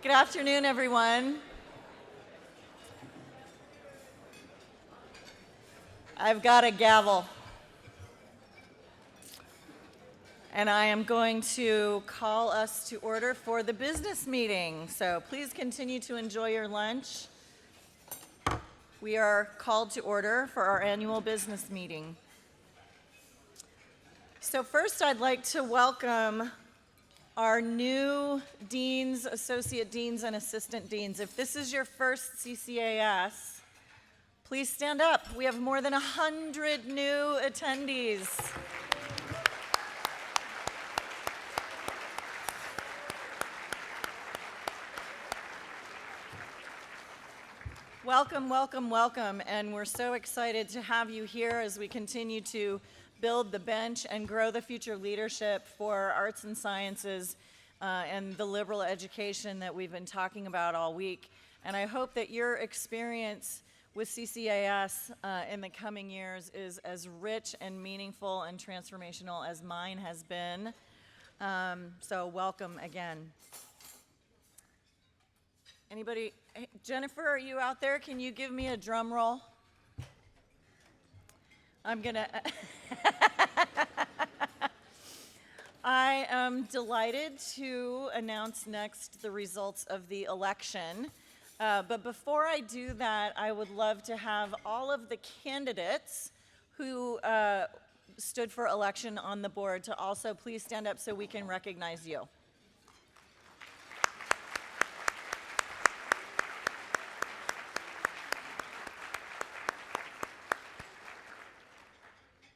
Good afternoon, everyone. I've got a gavel, and I am going to call us to order for the business meeting. So please continue to enjoy your lunch. We are called to order for our annual business meeting. So first, I'd like to welcome our new deans, associate deans, and assistant deans. If this is your first CCAS, please stand up. We have more than 100 new attendees. Welcome, welcome, welcome, and we're so excited to have you here as we continue to build the bench and grow the future leadership for arts and sciences and the liberal education that we've been talking about all week. And I hope that your experience with CCAS in the coming years is as rich and meaningful and transformational as mine has been. So welcome again. Anybody? Hey, Jennifer, are you out there? Can you give me a drum roll? I'm gonna. I am delighted to announce next the results of the election. But before I do that, I would love to have all of the candidates who stood for election on the board to also please stand up so we can recognize you.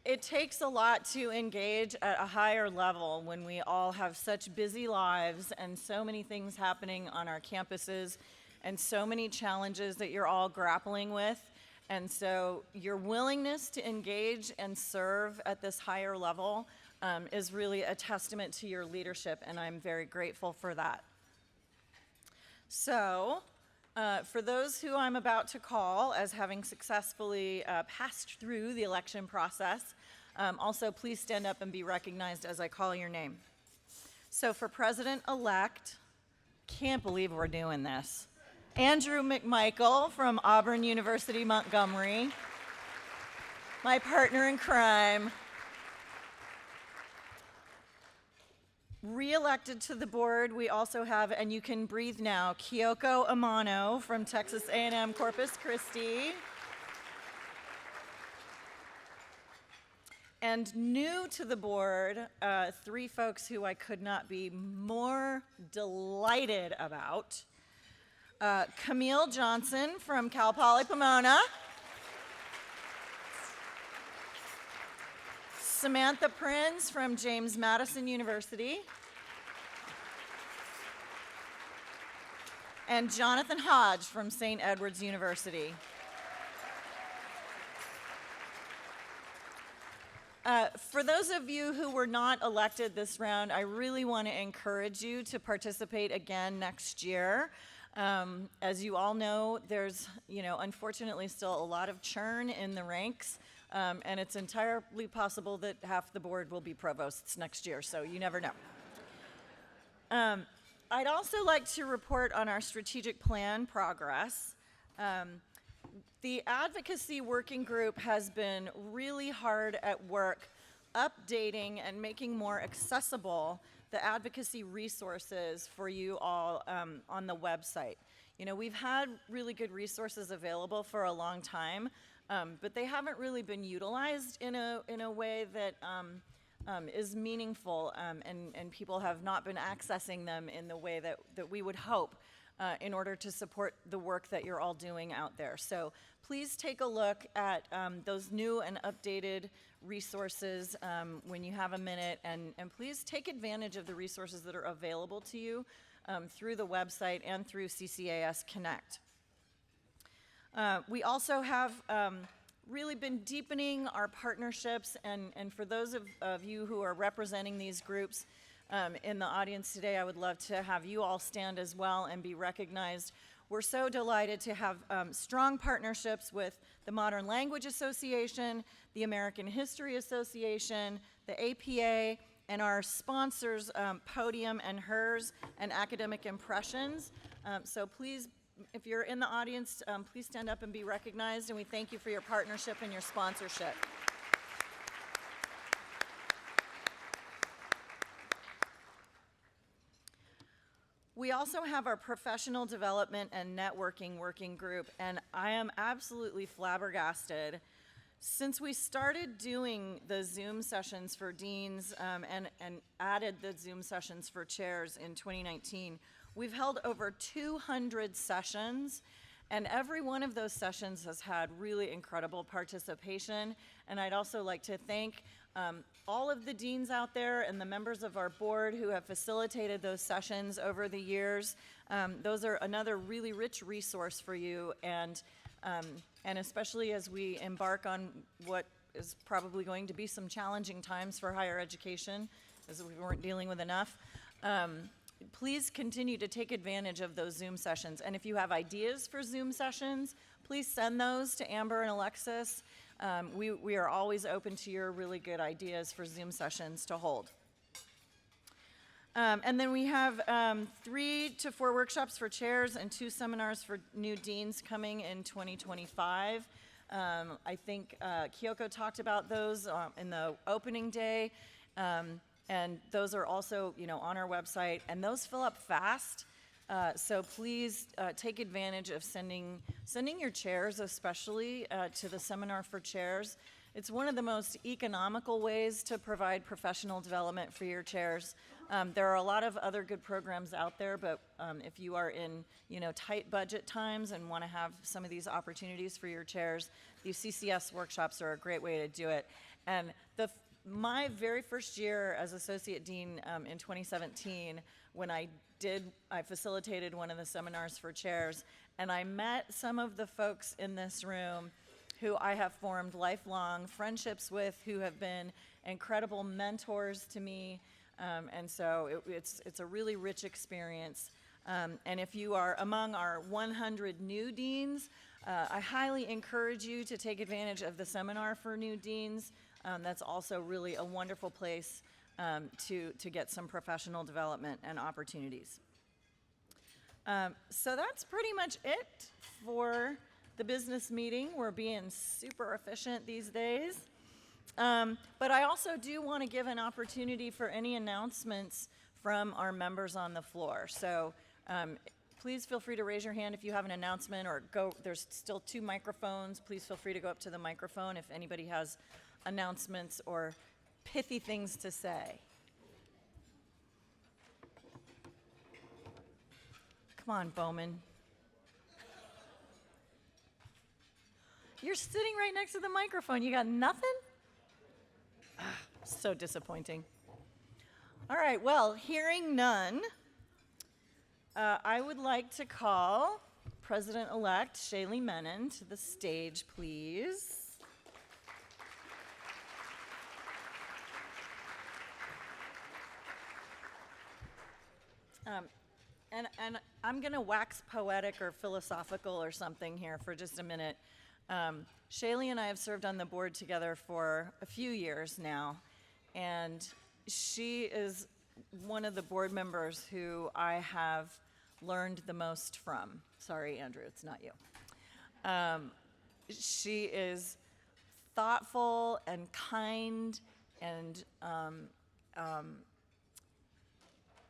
It takes a lot to engage at a higher level when we all have such busy lives and so many things happening on our campuses and so many challenges that you're all grappling with. And so your willingness to engage and serve at this higher level is really a testament to your leadership, and I'm very grateful for that. So, for those who I'm about to call as having successfully passed through the election process, also please stand up and be recognized as I call your name. So for President-elect, can't believe we're doing this, Andrew McMichael from Auburn University, Montgomery, my partner in crime. Re-elected to the board, we also have, and you can breathe now, Kyoko Amano from Texas A&M Corpus Christi. And new to the board, three folks who I could not be more delighted about. Camille Johnson from Cal Poly Pomona. Samantha Prinz from James Madison University. And Jonathan Hodge from St. Edward's University. For those of you who were not elected this round, I really want to encourage you to participate again next year. As you all know, there's, unfortunately still a lot of churn in the ranks. And it's entirely possible that half the board will be provosts next year, so you never know. I'd also like to report on our strategic plan progress. The advocacy working group has been really hard at work updating and making more accessible the advocacy resources for you all on the website. We've had really good resources available for a long time, but they haven't really been utilized in a way that is meaningful, and people have not been accessing them in the way that we would hope in order to support the work that you're all doing out there. So please take a look at those new and updated resources when you have a minute, and please take advantage of the resources that are available to you through the website and through CCAS Connect. We also have really been deepening our partnerships, and for those of you who are representing these groups in the audience today, I would love to have you all stand as well and be recognized. We're so delighted to have strong partnerships with the Modern Language Association, the American History Association, the APA, and our sponsors, Podium and Hers and Academic Impressions. So please, if you're in the audience, please stand up and be recognized, and we thank you for your partnership and your sponsorship. We also have our professional development and networking working group, and I am absolutely flabbergasted. Since we started doing the Zoom sessions for deans and added the Zoom sessions for chairs in 2019, we've held over 200 sessions, and every one of those sessions has had really incredible participation. And I'd also like to thank all of the deans out there and the members of our board who have facilitated those sessions over the years. Those are another really rich resource for you, and especially as we embark on what is probably going to be some challenging times for higher education, as we weren't dealing with enough. Please continue to take advantage of those Zoom sessions. And if you have ideas for Zoom sessions, please send those to Amber and Alexis. We are always open to your really good ideas for Zoom sessions to hold. And then we have 3 to 4 workshops for chairs and 2 seminars for new deans coming in 2025. I think Kyoko talked about those in the opening day. And those are also, on our website, and those fill up fast. So please take advantage of sending your chairs, especially to the seminar for chairs. It's one of the most economical ways to provide professional development for your chairs. There are a lot of other good programs out there, but if you are in, tight budget times and want to have some of these opportunities for your chairs, these CCS workshops are a great way to do it. And my very first year as associate dean in 2017, when I facilitated one of the seminars for chairs, and I met some of the folks in this room who I have formed lifelong friendships with, who have been incredible mentors to me, and so it's a really rich experience. And if you are among our 100 new deans, I highly encourage you to take advantage of the seminar for new deans. That's also really a wonderful place to get some professional development and opportunities. So that's pretty much it for the business meeting. We're being super efficient these days. But I also do want to give an opportunity for any announcements from our members on the floor. So please feel free to raise your hand if you have an announcement, or there's still 2 microphones. Please feel free to go up to the microphone if anybody has announcements or pithy things to say. Come on, Bowman. You're sitting right next to the microphone. You got nothing? So disappointing. All right, well, hearing none, I would like to call President-elect Shaylee Menon to the stage, please. And I'm going to wax poetic or philosophical or something here for just a minute. Shaylee and I have served on the board together for a few years now, and she is one of the board members who I have learned the most from. Sorry, Andrew, it's not you. She is thoughtful and kind and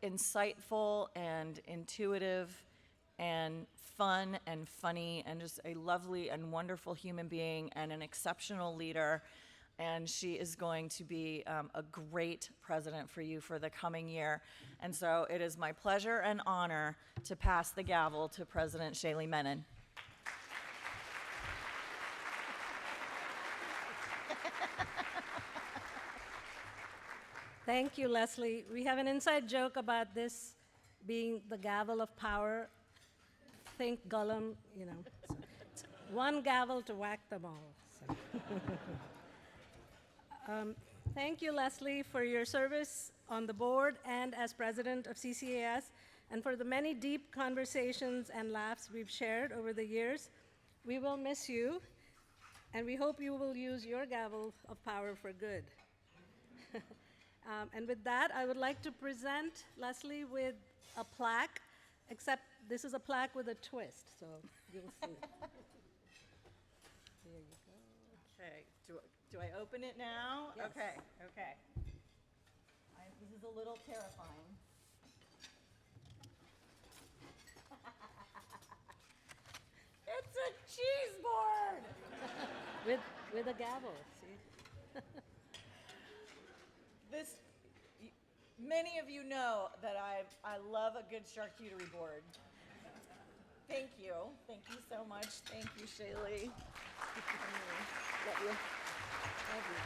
insightful and intuitive and fun and funny and just a lovely and wonderful human being and an exceptional leader. And she is going to be a great president for you for the coming year. And so it is my pleasure and honor to pass the gavel to President Shaylee Menon. Thank you, Leslie. We have an inside joke about this being the gavel of power. Think Gollum, It's one gavel to whack them all. So. Thank you, Leslie, for your service on the board and as president of CCAS, and for the many deep conversations and laughs we've shared over the years. We will miss you, and we hope you will use your gavel of power for good. And with that, I would like to present Leslie with a plaque, except this is a plaque with a twist, so you'll see. There you go. Okay, do I open it now? Yes. Okay. This is a little terrifying. It's a cheese board! With a gavel, see? Many of you know that I love a good charcuterie board. Thank you so much. Thank you, Shaylee. Love you. Love you.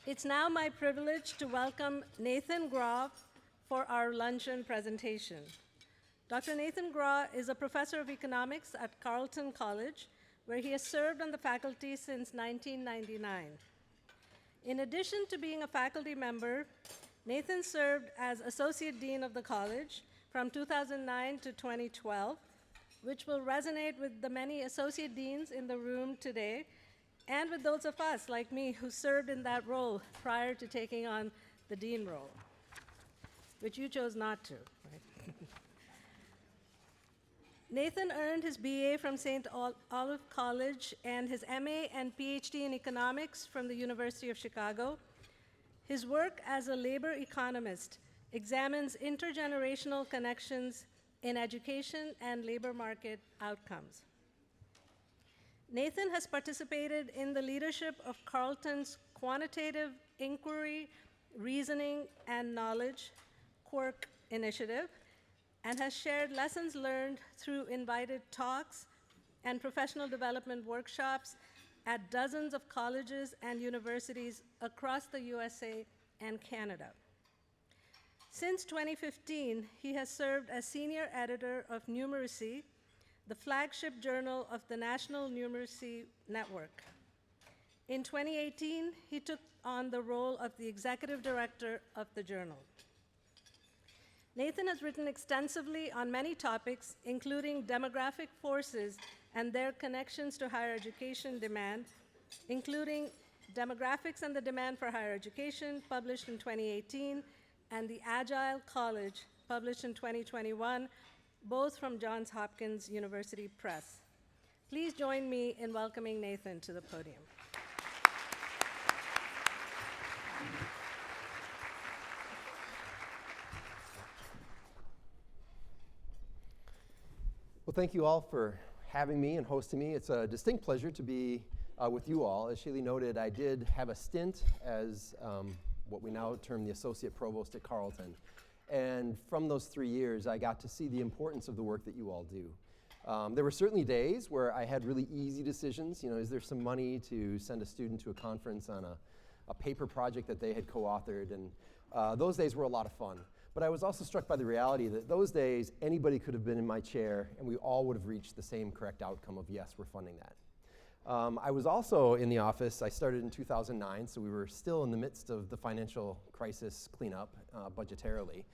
It's now my privilege to welcome Nathan Grawe for our luncheon presentation. Dr. Nathan Grawe is a professor of economics at Carleton College, where he has served on the faculty since 1999. In addition to being a faculty member, Nathan served as Associate Dean of the college from 2009 to 2012, which will resonate with the many Associate Deans in the room today, and with those of us, like me, who served in that role prior to taking on the Dean role, which you chose not to, right? Nathan earned his BA from St. Olive College and his MA and PhD in economics from the University of Chicago. His work as a labor economist examines intergenerational connections in education and labor market outcomes. Nathan has participated in the leadership of Carleton's Quantitative Inquiry, Reasoning, and Knowledge Quirk initiative, and has shared lessons learned through invited talks and professional development workshops at dozens of colleges and universities across the USA and Canada. Since 2015, he has served as senior editor of Numeracy, the flagship journal of the National Numeracy Network. In 2018, he took on the role of the executive director of the journal. Nathan has written extensively on many topics, including demographic forces and their connections to higher education demand, including Demographics and the Demand for Higher Education, published in 2018, and The Agile College, published in 2021, both from Johns Hopkins University Press. Please join me in welcoming Nathan to the podium. Well, thank you all for having me and hosting me. It's a distinct pleasure to be with you all. As Shaylee noted, I did have a stint as what we now term the Associate Provost at Carleton. And from those 3 years, I got to see the importance of the work that you all do. There were certainly days where I had really easy decisions. You know, is there some money to send a student to a conference on a paper project that they had co-authored? And those days were a lot of fun. But I was also struck by the reality that those days, anybody could have been in my chair, and we all would have reached the same correct outcome of, yes, we're funding that. I was also in the office. I started in 2009, so we were still in the midst of the financial crisis cleanup budgetarily.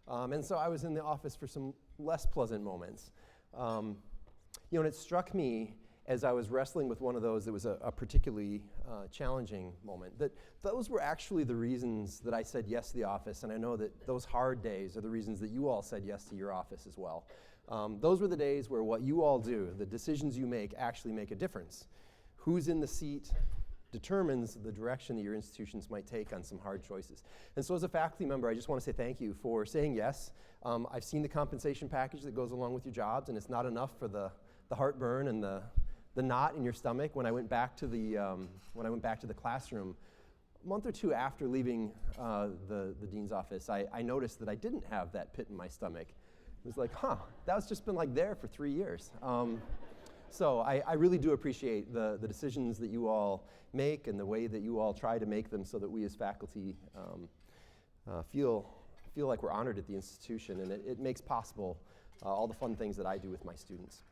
And so I was in the office for some less pleasant moments. And it struck me as I was wrestling with one of those that was a particularly challenging moment, that those were actually the reasons that I said yes to the office, and I know that those hard days are the reasons that you all said yes to your office as well. Those were the days where what you all do, the decisions you make, actually make a difference. Who's in the seat determines the direction that your institutions might take on some hard choices. And so as a faculty member, I just want to say thank you for saying yes. I've seen the compensation package that goes along with your jobs, and it's not enough for the heartburn and the knot in your stomach. When I went back to the classroom, a month or two after leaving the dean's office, I noticed that I didn't have that pit in my stomach. It was like, that's just been like there for 3 years. So I really do appreciate the decisions that you all make and the way that you all try to make them so that we as faculty feel like we're honored at the institution, and it makes possible all the fun things that I do with my students.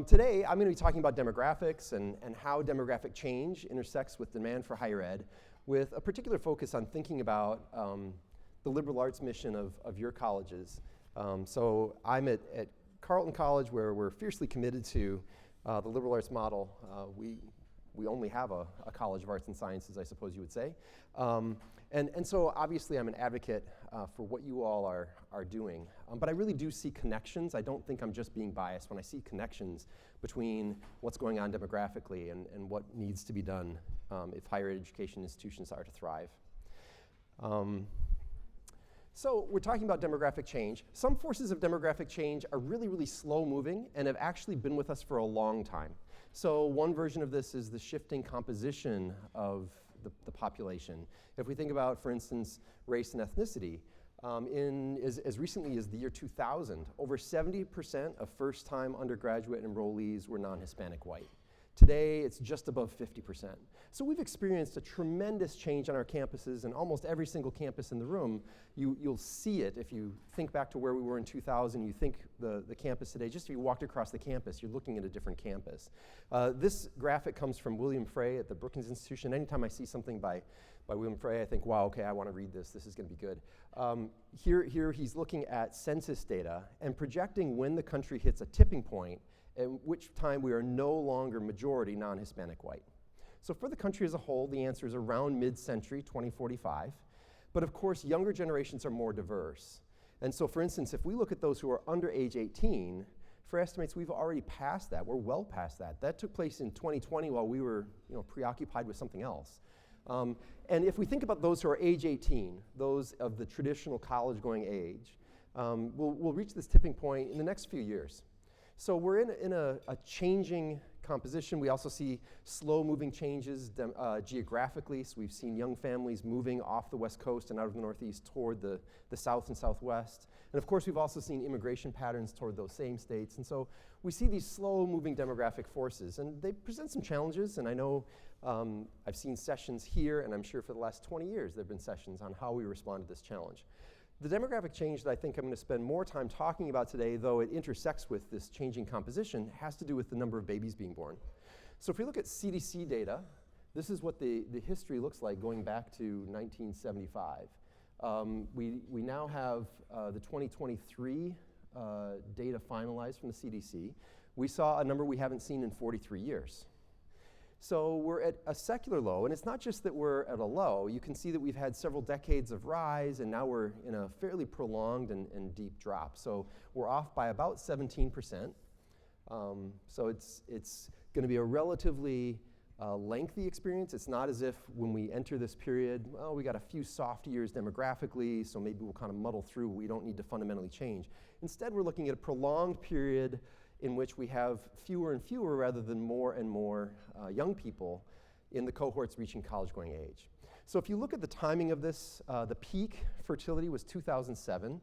Today, I'm going to be talking about demographics and how demographic change intersects with demand for higher ed, with a particular focus on thinking about the liberal arts mission of your colleges. So I'm at Carleton College, where we're fiercely committed to the liberal arts model, we only have a College of Arts and Sciences, I suppose you would say. And so obviously I'm an advocate for what you all are doing. But I really do see connections. I don't think I'm just being biased when I see connections between what's going on demographically and what needs to be done if higher education institutions are to thrive. So we're talking about demographic change. Some forces of demographic change are really, really slow moving and have actually been with us for a long time. So one version of this is the shifting composition of the population. If we think about, for instance, race and ethnicity, as recently as the year 2000, over 70% of first-time undergraduate enrollees were non-Hispanic white. Today, it's just above 50%. So we've experienced a tremendous change on our campuses, and almost every single campus in the room, you'll see it. If you think back to where we were in 2000, you think the campus today, just if you walked across the campus, you're looking at a different campus. This graphic comes from William Frey at the Brookings Institution. Anytime I see something by William Frey, I think, wow, okay, I want to read this. This is going to be good. Here he's looking at census data and projecting when the country hits a tipping point, at which time we are no longer majority non-Hispanic white. So for the country as a whole, the answer is around mid-century, 2045. But of course, younger generations are more diverse. And so for instance, if we look at those who are under age 18, for estimates, we've already passed that. We're well past that. That took place in 2020 while we were preoccupied with something else. And if we think about those who are age 18, those of the traditional college-going age, we'll reach this tipping point in the next few years. So we're in a changing composition. We also see slow-moving changes geographically. So we've seen young families moving off the West Coast and out of the Northeast toward the South and Southwest. And of course, we've also seen immigration patterns toward those same states. And so we see these slow-moving demographic forces, and they present some challenges. And I know I've seen sessions here, and I'm sure for the last 20 years there have been sessions on how we respond to this challenge. The demographic change that I think I'm going to spend more time talking about today, though it intersects with this changing composition, has to do with the number of babies being born. So if we look at CDC data, this is what the history looks like going back to 1975. We now have the 2023 data finalized from the CDC. We saw a number we haven't seen in 43 years. So we're at a secular low, and it's not just that we're at a low. You can see that we've had several decades of rise, and now we're in a fairly prolonged and deep drop. So we're off by about 17%. So it's going to be a relatively lengthy experience. It's not as if when we enter this period, well, we got a few soft years demographically, so maybe we'll kind of muddle through. We don't need to fundamentally change. Instead, we're looking at a prolonged period in which we have fewer and fewer rather than more and more young people in the cohorts reaching college-going age. So if you look at the timing of this, the peak fertility was 2007.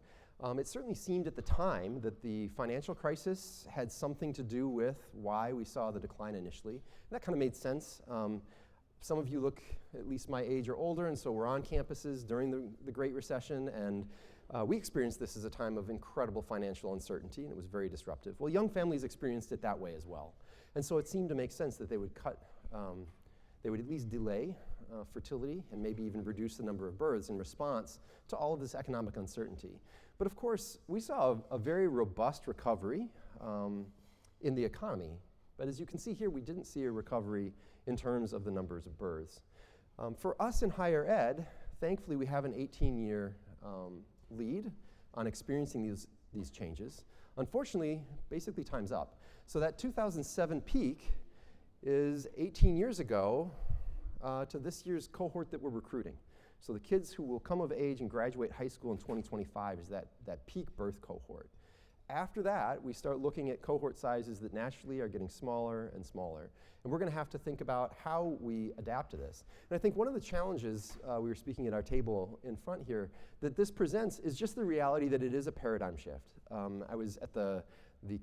It certainly seemed at the time that the financial crisis had something to do with why we saw the decline initially. And that kind of made sense. Some of you look at least my age or older, and so we're on campuses during the Great Recession, and we experienced this as a time of incredible financial uncertainty, and it was very disruptive. Well, young families experienced it that way as well. And so it seemed to make sense that they would they would at least delay fertility and maybe even reduce the number of births in response to all of this economic uncertainty. But of course, we saw a very robust recovery in the economy. But as you can see here, we didn't see a recovery in terms of the numbers of births. For us in higher ed, thankfully we have an 18-year lead on experiencing these changes. Unfortunately, basically time's up. So that 2007 peak is 18 years ago to this year's cohort that we're recruiting. So the kids who will come of age and graduate high school in 2025 is that peak birth cohort. After that, we start looking at cohort sizes that naturally are getting smaller and smaller. And we're going to have to think about how we adapt to this. And I think one of the challenges, we were speaking at our table in front here, that this presents is just the reality that it is a paradigm shift. I was at the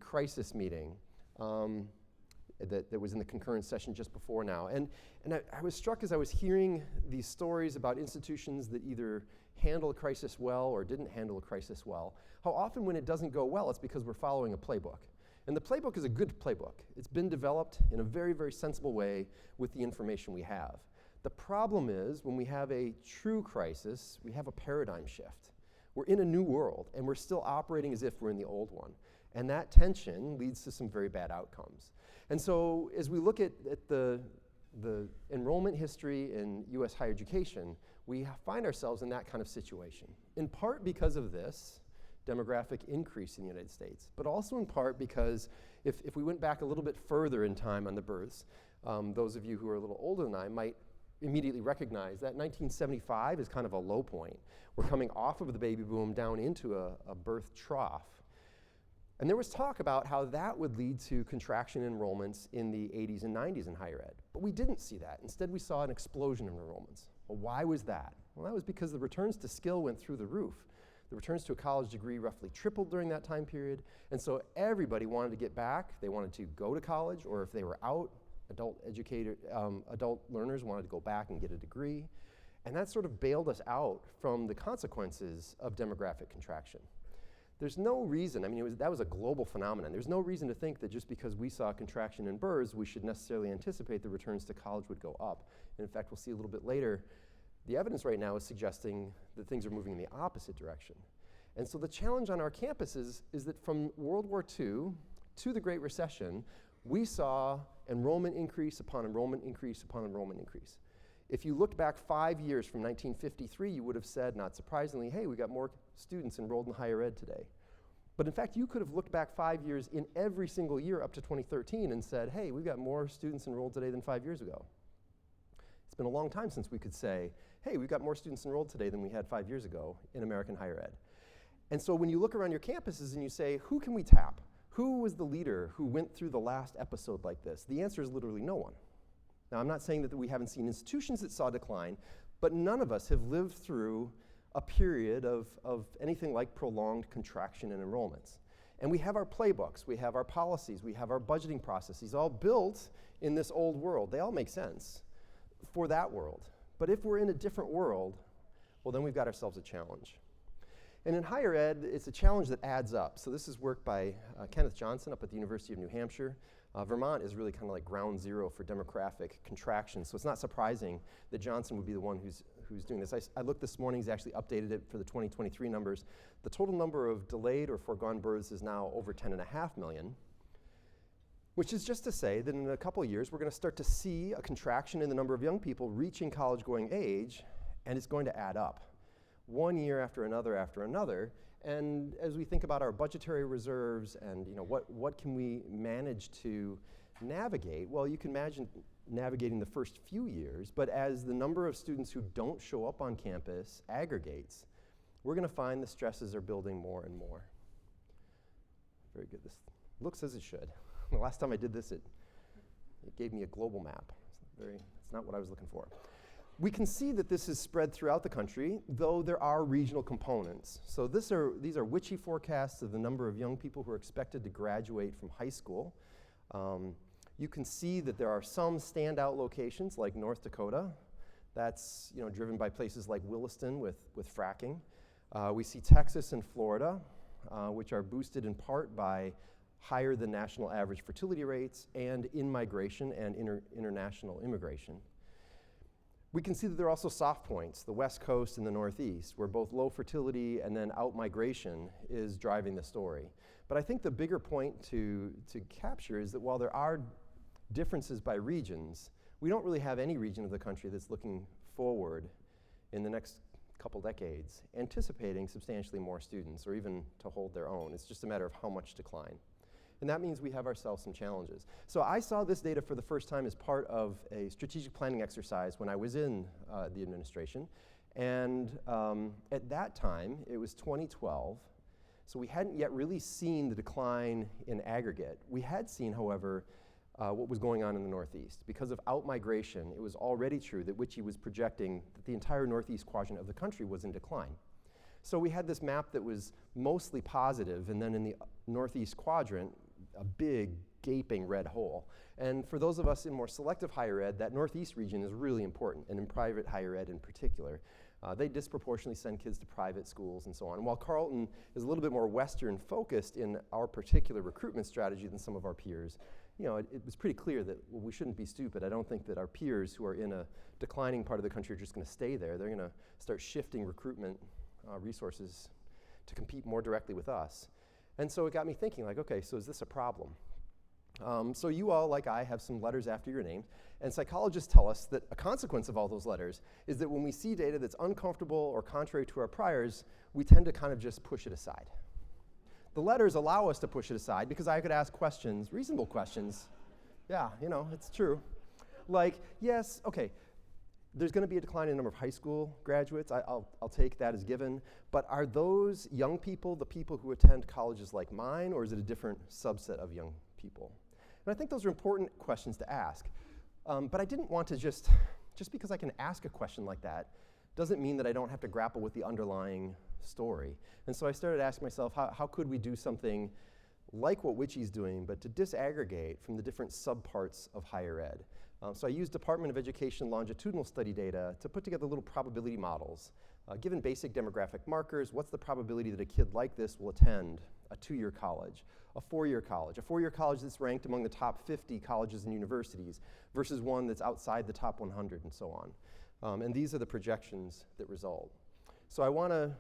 crisis meeting that was in the concurrent session just before now. And I was struck as I was hearing these stories about institutions that either handle a crisis well or didn't handle a crisis well. How often when it doesn't go well, it's because we're following a playbook. And the playbook is a good playbook. It's been developed in a very, very sensible way with the information we have. The problem is when we have a true crisis, we have a paradigm shift. We're in a new world, and we're still operating as if we're in the old one. And that tension leads to some very bad outcomes. And so as we look at the enrollment history in US higher education, we find ourselves in that kind of situation, in part because of this demographic increase in the United States, but also in part because if we went back a little bit further in time on the births, those of you who are a little older than I might immediately recognize that 1975 is kind of a low point. We're coming off of the baby boom down into a birth trough. And there was talk about how that would lead to contraction enrollments in the 80s and 90s in higher ed. But we didn't see that. Instead, we saw an explosion in enrollments. Well, why was that? Well, that was because the returns to skill went through the roof. The returns to a college degree roughly tripled during that time period. And so everybody wanted to get back. They wanted to go to college, or if they were out, adult learners wanted to go back and get a degree. And that sort of bailed us out from the consequences of demographic contraction. There's no reason, I mean, that was a global phenomenon. There's no reason to think that just because we saw a contraction in births, we should necessarily anticipate the returns to college would go up. And in fact, we'll see a little bit later, the evidence right now is suggesting that things are moving in the opposite direction. And so the challenge on our campuses is that from World War II to the Great Recession, we saw enrollment increase upon enrollment increase upon enrollment increase. If you looked back 5 years from 1953, you would have said, not surprisingly, hey, we got more students enrolled in higher ed today. But in fact, you could have looked back 5 years in every single year up to 2013 and said, hey, we've got more students enrolled today than 5 years ago. It's been a long time since we could say, hey, we've got more students enrolled today than we had 5 years ago in American higher ed. And so when you look around your campuses and you say, who can we tap? Who was the leader who went through the last episode like this? The answer is literally no one. Now, I'm not saying that we haven't seen institutions that saw decline, but none of us have lived through a period of anything like prolonged contraction in enrollments. And we have our playbooks, we have our policies, we have our budgeting processes, all built in this old world. They all make sense for that world. But if we're in a different world, well, then we've got ourselves a challenge. And in higher ed, it's a challenge that adds up. So this is work by Kenneth Johnson up at the University of New Hampshire. Vermont is really kind of like ground zero for demographic contraction, so it's not surprising that Johnson would be the one who's doing this. I looked this morning, he's actually updated it for the 2023 numbers. The total number of delayed or foregone births is now over 10.5 million, which is just to say that in a couple of years, we're going to start to see a contraction in the number of young people reaching college-going age, and it's going to add up. 1 year after another, and as we think about our budgetary reserves and what can we manage to navigate, well, you can imagine navigating the first few years, but as the number of students who don't show up on campus aggregates, we're going to find the stresses are building more and more. Very good. This looks as it should. The last time I did this, it gave me a global map. It's not what I was looking for. We can see that this is spread throughout the country, though there are regional components. So these are witchy forecasts of the number of young people who are expected to graduate from high school. You can see that there are some standout locations like North Dakota. That's driven by places like Williston with fracking. We see Texas and Florida, which are boosted in part by higher than national average fertility rates and in-migration and international immigration. We can see that there are also soft points, the West Coast and the Northeast, where both low fertility and then out-migration is driving the story. But I think the bigger point to capture is that while there are differences by regions, we don't really have any region of the country that's looking forward in the next couple decades, anticipating substantially more students or even to hold their own. It's just a matter of how much decline. And that means we have ourselves some challenges. So I saw this data for the first time as part of a strategic planning exercise when I was in the administration. And at that time, it was 2012. So we hadn't yet really seen the decline in aggregate. We had seen, however, what was going on in the Northeast. Because of out-migration, it was already true that Witchy was projecting that the entire Northeast quadrant of the country was in decline. So we had this map that was mostly positive, and then in the Northeast quadrant, a big, gaping red hole. And for those of us in more selective higher ed, that Northeast region is really important, and in private higher ed in particular. They disproportionately send kids to private schools and so on. And while Carleton is a little bit more Western focused in our particular recruitment strategy than some of our peers, it was pretty clear that we shouldn't be stupid. I don't think that our peers who are in a declining part of the country are just going to stay there. They're going to start shifting recruitment resources to compete more directly with us. And so it got me thinking, like, okay, so is this a problem? So you all, like I, have some letters after your names, and psychologists tell us that a consequence of all those letters is that when we see data that's uncomfortable or contrary to our priors, we tend to kind of just push it aside. The letters allow us to push it aside because I could ask questions, reasonable questions. Yeah, you know, it's true. Like, yes, okay, there's going to be a decline in the number of high school graduates. I'll take that as given. But are those young people the people who attend colleges like mine, or is it a different subset of young people? And I think those are important questions to ask. But I didn't want to just because I can ask a question like that doesn't mean that I don't have to grapple with the underlying story. And so I started asking myself, how could we do something like what Witchy's doing, but to disaggregate from the different subparts of higher ed? So I used Department of Education longitudinal study data to put together little probability models. Given basic demographic markers, what's the probability that a kid like this will attend a 2-year college, a 4-year college, a 4-year college that's ranked among the top 50 colleges and universities versus one that's outside the top 100 and so on. And these are the projections that result. So I want to,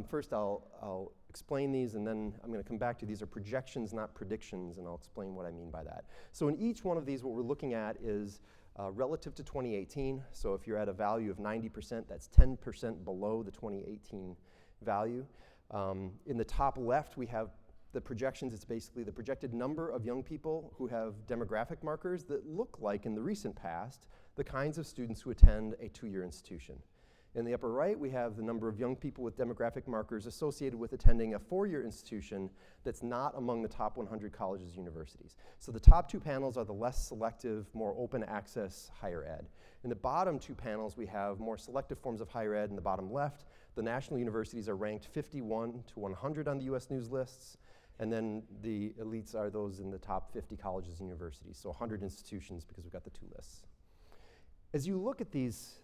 first I'll explain these, and then I'm going to come back to these are projections, not predictions, and I'll explain what I mean by that. So in each one of these, what we're looking at is relative to 2018. So if you're at a value of 90%, that's 10% below the 2018 value. In the top left, we have the projections. It's basically the projected number of young people who have demographic markers that look like, in the recent past, the kinds of students who attend a 2-year institution. In the upper right, we have the number of young people with demographic markers associated with attending a 4-year institution that's not among the top 100 colleges and universities. So the top 2 panels are the less selective, more open access higher ed. In the bottom 2 panels, we have more selective forms of higher ed. In the bottom left, the national universities are ranked 51 to 100 on the US News lists, and then the elites are those in the top 50 colleges and universities, so 100 institutions because we've got the 2 lists. As you look at these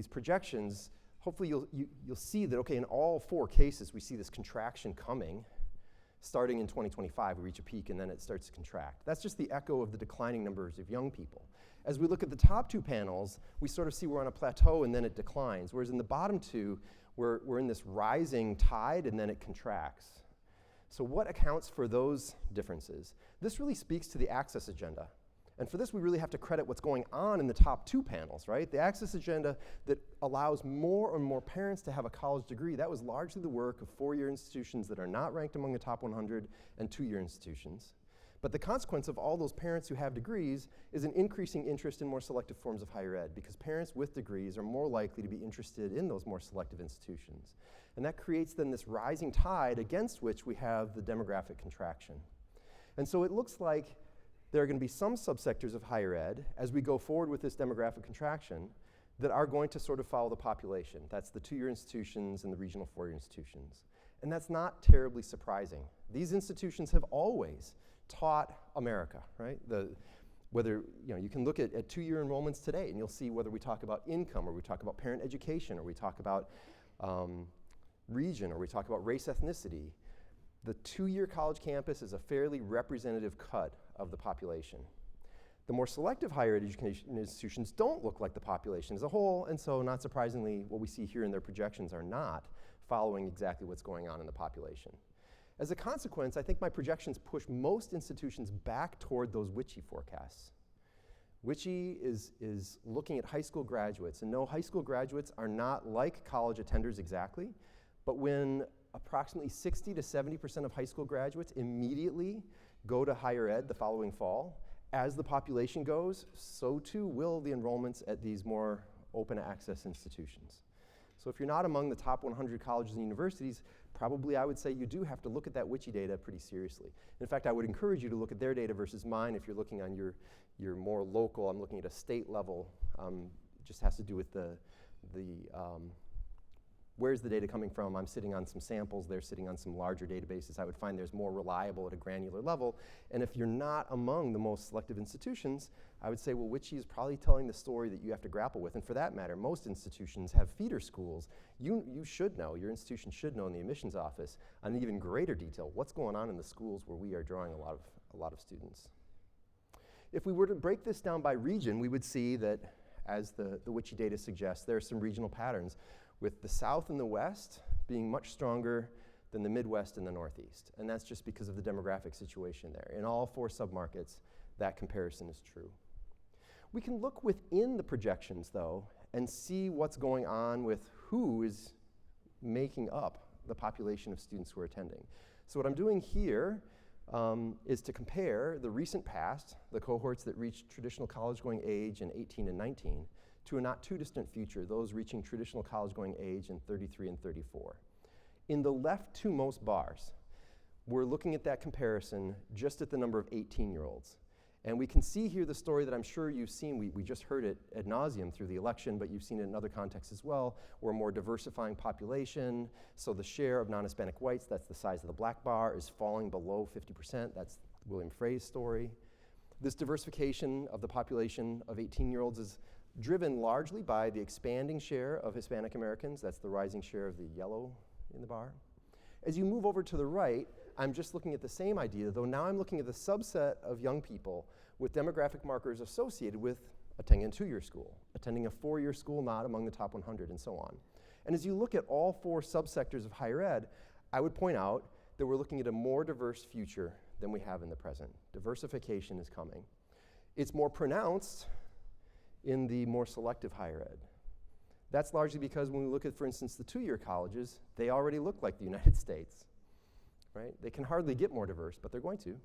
projections, hopefully you'll see that, okay, in all 4 cases, we see this contraction coming. Starting in 2025, we reach a peak, and then it starts to contract. That's just the echo of the declining numbers of young people. As we look at the top 2 panels, we sort of see we're on a plateau, and then it declines, whereas in the bottom 2, we're in this rising tide, and then it contracts. So what accounts for those differences? This really speaks to the access agenda. And for this, we really have to credit what's going on in the top 2 panels, right? The access agenda that allows more and more parents to have a college degree, that was largely the work of 4-year institutions that are not ranked among the top 100 and 2-year institutions. But the consequence of all those parents who have degrees is an increasing interest in more selective forms of higher ed, because parents with degrees are more likely to be interested in those more selective institutions. And that creates then this rising tide against which we have the demographic contraction. And so it looks like there are going to be some subsectors of higher ed, as we go forward with this demographic contraction, that are going to sort of follow the population. That's the 2-year institutions and the regional 4-year institutions. And that's not terribly surprising. These institutions have always taught America, right? Whether, you can look at 2-year enrollments today, and you'll see whether we talk about income, or we talk about parent education, or we talk about region, or we talk about race, ethnicity. The 2-year college campus is a fairly representative cut of the population. The more selective higher education institutions don't look like the population as a whole, and so not surprisingly, what we see here in their projections are not following exactly what's going on in the population. As a consequence, I think my projections push most institutions back toward those Witchy forecasts. Witchy is looking at high school graduates, and no, high school graduates are not like college attenders exactly, but when approximately 60 to 70% of high school graduates immediately go to higher ed the following fall, as the population goes, so too will the enrollments at these more open access institutions. So if you're not among the top 100 colleges and universities, probably I would say you do have to look at that Witchy data pretty seriously. In fact, I would encourage you to look at their data versus mine if you're looking on your more local. I'm looking at a state level. It just has to do with where's the data coming from? I'm sitting on some samples, they're sitting on some larger databases. I would find there's more reliable at a granular level. And if you're not among the most selective institutions, I would say, well, Witchy is probably telling the story that you have to grapple with. And for that matter, most institutions have feeder schools. You should know, your institution should know in the admissions office, on even greater detail, what's going on in the schools where we are drawing a lot of students. If we were to break this down by region, we would see that, as the Witchy data suggests, there are some regional patterns, with the South and the West being much stronger than the Midwest and the Northeast. And that's just because of the demographic situation there. In all 4 submarkets, that comparison is true. We can look within the projections, though, and see what's going on with who is making up the population of students who are attending. So what I'm doing here is to compare the recent past, the cohorts that reached traditional college-going age in 18 and 19, to a not too distant future, those reaching traditional college-going age in 33 and 34. In the left 2 most bars, we're looking at that comparison just at the number of 18-year-olds. And we can see here the story that I'm sure you've seen. We just heard it ad nauseum through the election, but you've seen it in other contexts as well. We're a more diversifying population, so the share of non-Hispanic whites, that's the size of the black bar, is falling below 50%. That's William Frey's story. This diversification of the population of 18-year-olds is driven largely by the expanding share of Hispanic Americans. That's the rising share of the yellow in the bar. As you move over to the right, I'm just looking at the same idea, though now I'm looking at the subset of young people with demographic markers associated with attending a 2-year school, attending a 4-year school not among the top 100, and so on. And as you look at all 4 subsectors of higher ed, I would point out that we're looking at a more diverse future than we have in the present. Diversification is coming. It's more pronounced in the more selective higher ed. That's largely because when we look at, for instance, the 2-year colleges, they already look like the United States. Right? They can hardly get more diverse, but they're going to.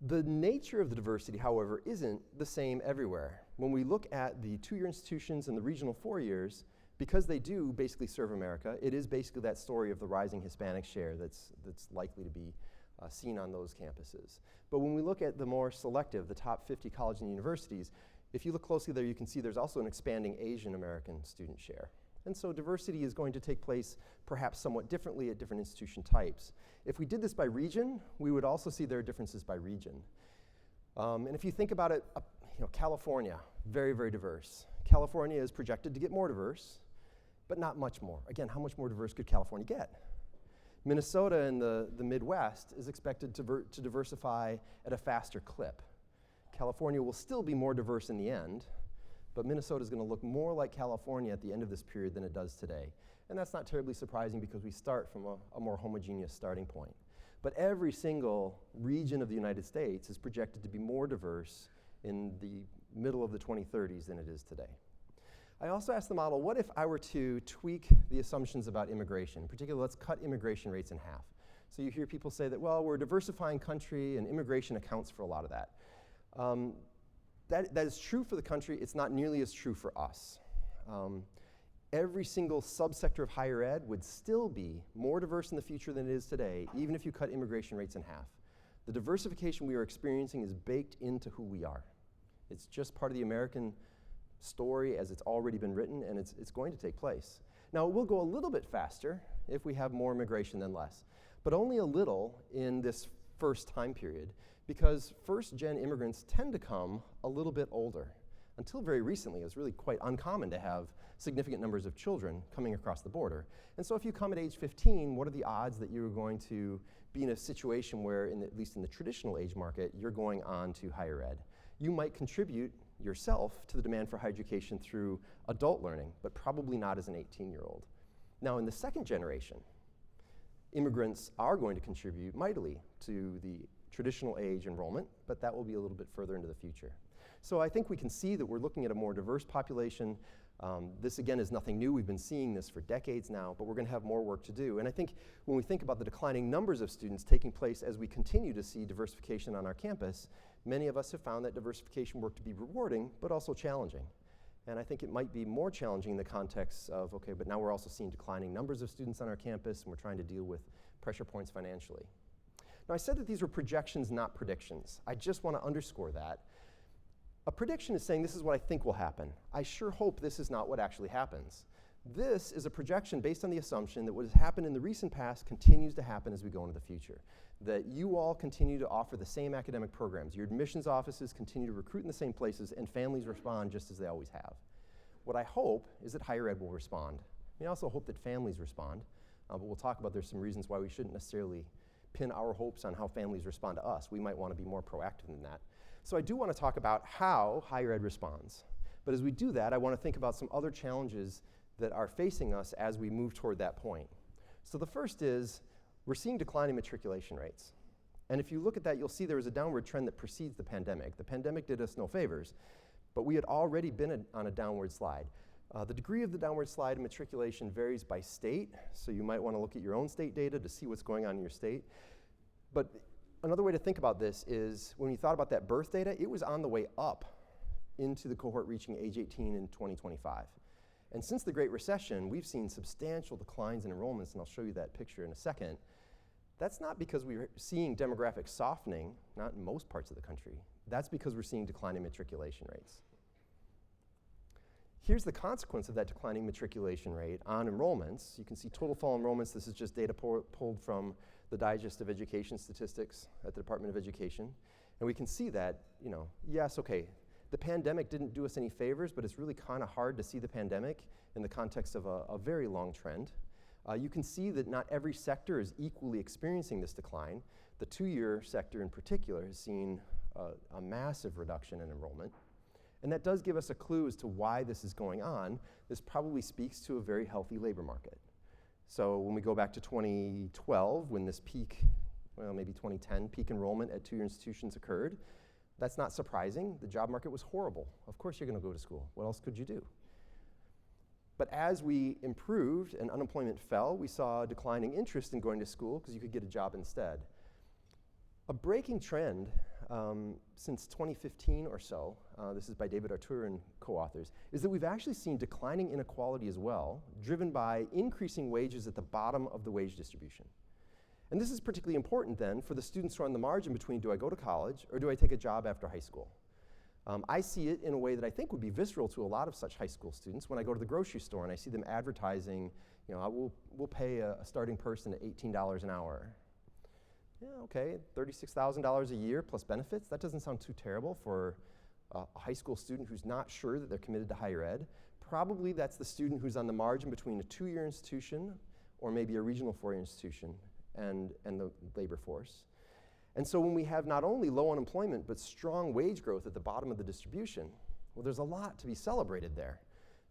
The nature of the diversity, however, isn't the same everywhere. When we look at the 2-year institutions and the regional 4 years, because they do basically serve America, it is basically that story of the rising Hispanic share that's likely to be seen on those campuses. But when we look at the more selective, the top 50 colleges and universities, if you look closely there, you can see there's also an expanding Asian American student share. And so diversity is going to take place perhaps somewhat differently at different institution types. If we did this by region, we would also see there are differences by region. And if you think about it, California, very, very diverse. California is projected to get more diverse, but not much more. Again, how much more diverse could California get? Minnesota in the Midwest is expected to diversify at a faster clip. California will still be more diverse in the end, but Minnesota is going to look more like California at the end of this period than it does today. And that's not terribly surprising because we start from a more homogeneous starting point. But every single region of the United States is projected to be more diverse in the middle of the 2030s than it is today. I also asked the model, what if I were to tweak the assumptions about immigration? In particular, let's cut immigration rates in half. So you hear people say that, well, we're a diversifying country and immigration accounts for a lot of that. That is true for the country. It's not nearly as true for us. Every single subsector of higher ed would still be more diverse in the future than it is today, even if you cut immigration rates in half. The diversification we are experiencing is baked into who we are. It's just part of the American story as it's already been written, and it's going to take place. Now, it will go a little bit faster if we have more immigration than less, but only a little in this first time period, because first-gen immigrants tend to come a little bit older. Until very recently, it was really quite uncommon to have significant numbers of children coming across the border. And so if you come at age 15, what are the odds that you're going to be in a situation where, at least in the traditional age market, you're going on to higher ed? You might contribute yourself to the demand for higher education through adult learning, but probably not as an 18-year-old. Now, in the second generation, immigrants are going to contribute mightily to the traditional age enrollment, but that will be a little bit further into the future. So I think we can see that we're looking at a more diverse population. This, again, is nothing new. We've been seeing this for decades now, but we're going to have more work to do. And I think when we think about the declining numbers of students taking place as we continue to see diversification on our campus, many of us have found that diversification work to be rewarding, but also challenging. And I think it might be more challenging in the context of, okay, but now we're also seeing declining numbers of students on our campus, and we're trying to deal with pressure points financially. Now, I said that these were projections, not predictions. I just want to underscore that. A prediction is saying this is what I think will happen. I sure hope this is not what actually happens. This is a projection based on the assumption that what has happened in the recent past continues to happen as we go into the future. That you all continue to offer the same academic programs. Your admissions offices continue to recruit in the same places, and families respond just as they always have. What I hope is that higher ed will respond. I also hope that families respond, but we'll talk about there's some reasons why we shouldn't necessarily pin our hopes on how families respond to us. We might want to be more proactive than that. So I do want to talk about how higher ed responds. But as we do that, I want to think about some other challenges that are facing us as we move toward that point. So the first is we're seeing declining matriculation rates. And if you look at that, you'll see there was a downward trend that precedes the pandemic. The pandemic did us no favors, but we had already been on a downward slide. The degree of the downward slide in matriculation varies by state, so you might want to look at your own state data to see what's going on in your state. But another way to think about this is when you thought about that birth data, it was on the way up into the cohort reaching age 18 in 2025. And since the Great Recession, we've seen substantial declines in enrollments, and I'll show you that picture in a second. That's not because we're seeing demographic softening, not in most parts of the country. That's because we're seeing declining matriculation rates. Here's the consequence of that declining matriculation rate on enrollments. You can see total fall enrollments. This is just data pulled from the Digest of Education Statistics at the Department of Education. And we can see that, yes, okay, the pandemic didn't do us any favors, but it's really kind of hard to see the pandemic in the context of a very long trend. You can see that not every sector is equally experiencing this decline. The two-year sector in particular has seen a massive reduction in enrollment. And that does give us a clue as to why this is going on. This probably speaks to a very healthy labor market. So when we go back to 2012, when this peak, well, maybe 2010, peak enrollment at two-year institutions occurred, that's not surprising. The job market was horrible. Of course you're going to go to school. What else could you do? But as we improved and unemployment fell, we saw declining interest in going to school because you could get a job instead. A breaking trend since 2015 or so, this is by David Artur and co-authors, is that we've actually seen declining inequality as well, driven by increasing wages at the bottom of the wage distribution. And this is particularly important then for the students who are on the margin between do I go to college or do I take a job after high school? I see it in a way that I think would be visceral to a lot of such high school students when I go to the grocery store and I see them advertising, we'll pay a starting person at $18 an hour. Yeah, okay, $36,000 a year plus benefits. That doesn't sound too terrible for a high school student who's not sure that they're committed to higher ed. Probably that's the student who's on the margin between a two-year institution or maybe a regional four-year institution and the labor force. And so when we have not only low unemployment but strong wage growth at the bottom of the distribution, well, there's a lot to be celebrated there.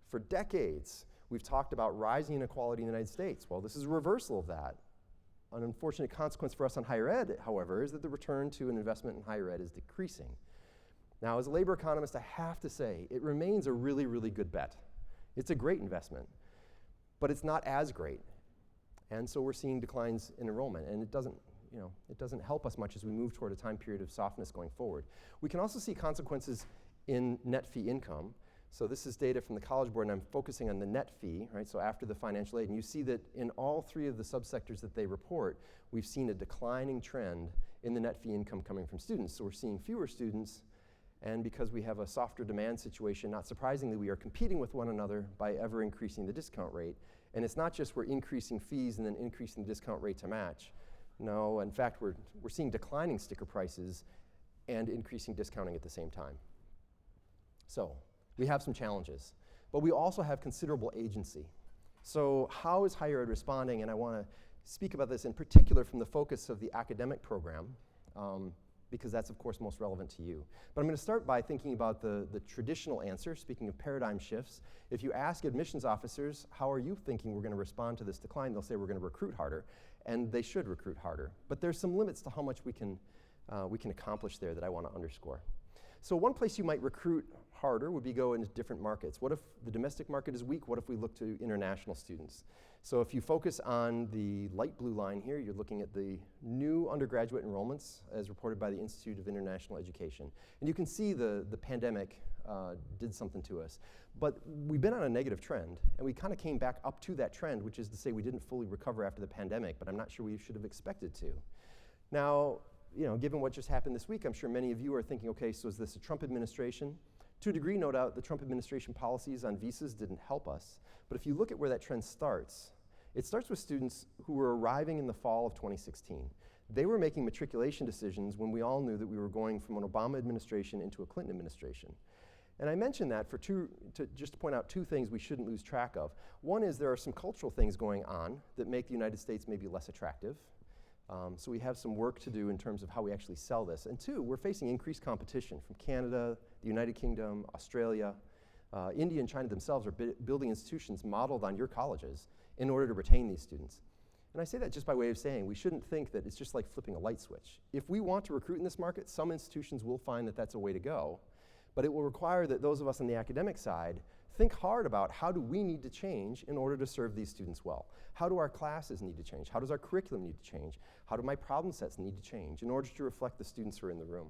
For decades, we've talked about rising inequality in the United States. Well, this is a reversal of that. An unfortunate consequence for us on higher ed, however, is that the return to an investment in higher ed is decreasing. Now, as a labor economist, I have to say, it remains a really, really good bet. It's a great investment, but it's not as great. And so we're seeing declines in enrollment, and it doesn't help us much as we move toward a time period of softness going forward. We can also see consequences in net fee income. So this is data from the College Board, and I'm focusing on the net fee, right? So after the financial aid, and you see that in all three of the subsectors that they report, we've seen a declining trend in the net fee income coming from students. So we're seeing fewer students, and because we have a softer demand situation, not surprisingly, we are competing with one another by ever increasing the discount rate. And it's not just we're increasing fees and then increasing the discount rate to match. No, in fact, we're seeing declining sticker prices and increasing discounting at the same time. So we have some challenges, but we also have considerable agency. So how is higher ed responding? And I want to speak about this in particular from the focus of the academic program, because that's of course most relevant to you. But I'm going to start by thinking about the traditional answer, speaking of paradigm shifts. If you ask admissions officers, how are you thinking we're going to respond to this decline? They'll say we're going to recruit harder, and they should recruit harder. But there's some limits to how much we can accomplish there that I want to underscore. So one place you might recruit harder would be go into different markets. What if the domestic market is weak? What if we look to international students? So if you focus on the light blue line here, you're looking at the new undergraduate enrollments as reported by the Institute of International Education. And you can see the pandemic did something to us. But we've been on a negative trend, and we kind of came back up to that trend, which is to say we didn't fully recover after the pandemic, but I'm not sure we should have expected to. Now, given what just happened this week, I'm sure many of you are thinking, okay, so is this a Trump administration? To a degree, no doubt, the Trump administration policies on visas didn't help us. But if you look at where that trend starts, it starts with students who were arriving in the fall of 2016. They were making matriculation decisions when we all knew that we were going from an Obama administration into a Clinton administration. And I mention that just to point out two things we shouldn't lose track of. One is there are some cultural things going on that make the United States maybe less attractive. So we have some work to do in terms of how we actually sell this. And two, we're facing increased competition from Canada, the United Kingdom, Australia. India and China themselves are building institutions modeled on your colleges in order to retain these students. And I say that just by way of saying we shouldn't think that it's just like flipping a light switch. If we want to recruit in this market, some institutions will find that that's a way to go, but it will require that those of us on the academic side think hard about how do we need to change in order to serve these students well. How do our classes need to change? How does our curriculum need to change? How do my problem sets need to change in order to reflect the students who are in the room?